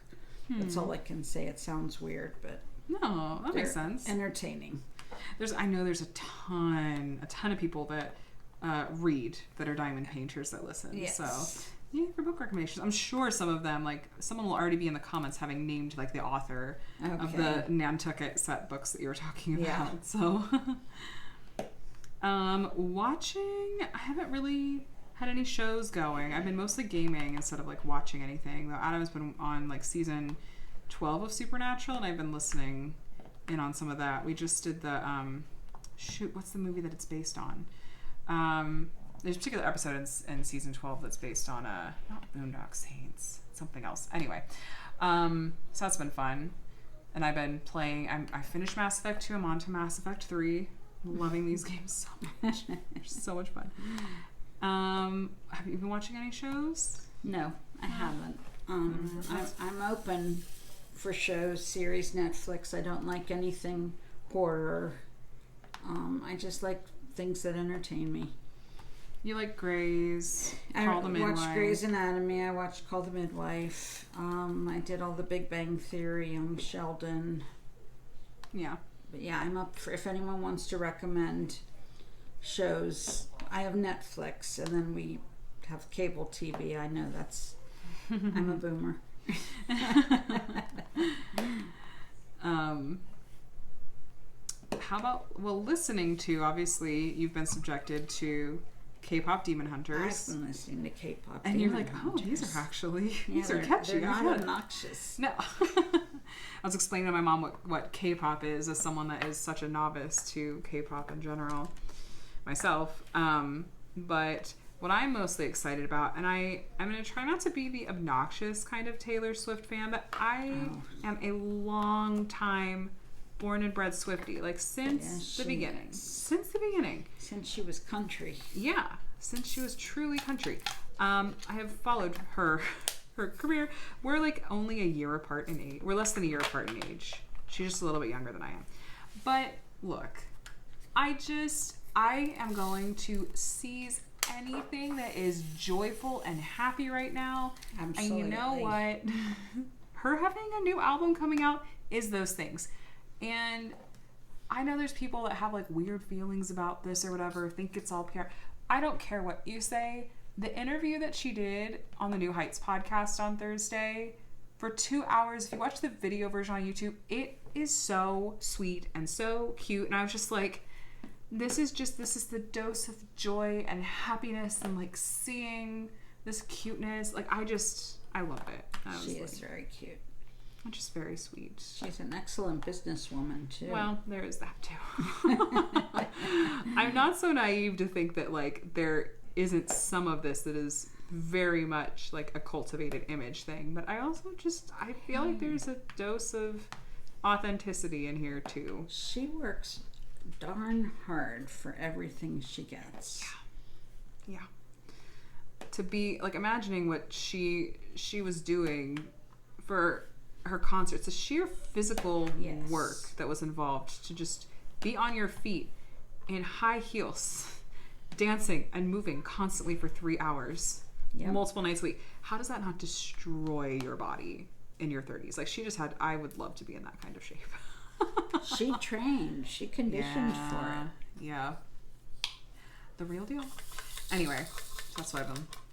That's all I can say. It sounds weird, but no, that makes sense. Entertaining. I know there's a ton of people that read that are diamond painters that listen. Yes. So yeah, for book recommendations, I'm sure some of them, like someone will already be in the comments having named like the author of the Nantucket set books that you were talking about. Yeah. So watching, I haven't really had any shows going. I've been mostly gaming instead of like watching anything. Though Adam's been on like season 12 of Supernatural, and I've been listening in on some of that. We just did the what's the movie that it's based on? There's a particular episode in season 12 that's based on not Boondock Saints, something else. Anyway, so that's been fun, and I've been playing. I finished Mass Effect 2. I'm on to Mass Effect 3. I'm loving these games so much. They're so much fun. Have you been watching any shows? No, I haven't. I'm open for shows, series, Netflix. I don't like anything horror. I just like things that entertain me. You like Grey's, Call the Midwife. I watched Grey's Anatomy. I watched Call the Midwife. I did all the Big Bang Theory. Sheldon. Yeah. But yeah, I'm up for if anyone wants to recommend shows. I have Netflix, and then we have cable TV. I know that's. I'm a boomer. How about listening to, obviously you've been subjected to K-pop Demon Hunters. I've been listening to K-pop and Demon you're like, Hunters. These are actually these are they're catchy. They're not obnoxious. No. I was explaining to my mom what K-pop is as someone that is such a novice to K-pop in general myself. But what I'm mostly excited about, and I'm going to try not to be the obnoxious kind of Taylor Swift fan, but I am a long time born and bred Swiftie, like since the beginning. Since the beginning. Since she was country. Yeah, since she was truly country. I have followed her career. We're like only a year apart in age. We're less than a year apart in age. She's just a little bit younger than I am. But look, I am going to seize anything that is joyful and happy right now. Absolutely. And you know what? Her having a new album coming out is those things. And I know there's people that have like weird feelings about this or whatever, think it's all PR. I don't care what you say. The interview that she did on the New Heights podcast on Thursday for 2 hours, if you watch the video version on YouTube, it is so sweet and so cute. And I was just like, this is the dose of joy and happiness and like seeing this cuteness. Like I love it. She is very cute. Just very sweet. She's an excellent businesswoman too. Well, there is that too. I'm not so naive to think that like there isn't some of this that is very much like a cultivated image thing, but I also I feel like there's a dose of authenticity in here too. She works darn hard for everything she gets. Yeah. To be like imagining what she was doing for her concerts, the sheer physical work that was involved to just be on your feet in high heels, dancing and moving constantly for 3 hours, multiple nights a week. How does that not destroy your body in your 30s? Like, she just had, I would love to be in that kind of shape. She trained. She conditioned for it. Yeah. The real deal. Anyway, that's why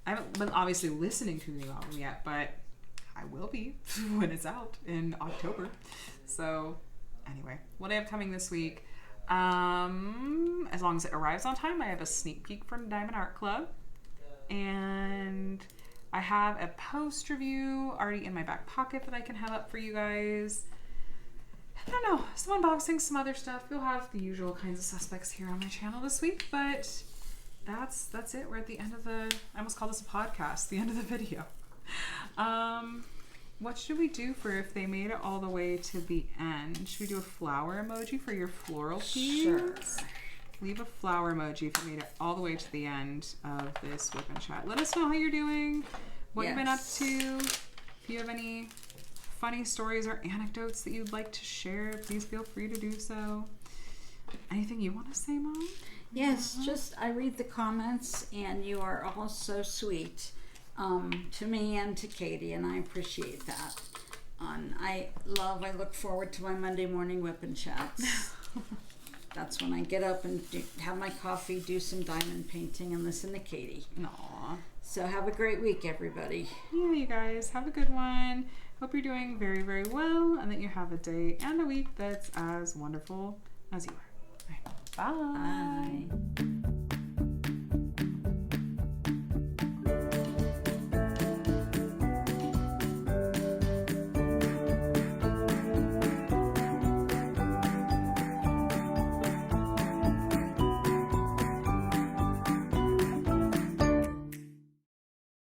I haven't been obviously listening to the new album yet, but I will be when it's out in October. So anyway, what I have coming this week, as long as it arrives on time, I have a sneak peek from Diamond Art Club, and I have a post review already in my back pocket that I can have up for you guys. I don't know, some unboxing, some other stuff. You'll have the usual kinds of suspects here on my channel this week, but that's it. We're at the end of I almost call this a podcast, the end of the video. What should we do for if they made it all the way to the end? Should we do a flower emoji for your floral piece? Sure. Leave a flower emoji if you made it all the way to the end of this WIP and Chat. Let us know how you're doing, what you've been up to. If you have any funny stories or anecdotes that you'd like to share, please feel free to do so. Anything you want to say, Mom? Yes, just I read the comments, and you are all so sweet to me and to Katie, and I appreciate that. I look forward to my Monday morning WIP and Chats. That's when I get up and have my coffee, do some diamond painting, and listen to Katie. Aw. So have a great week, everybody. Yeah, you guys, have a good one. Hope you're doing very, very well, and that you have a day and a week that's as wonderful as you are. All right. Bye. Bye.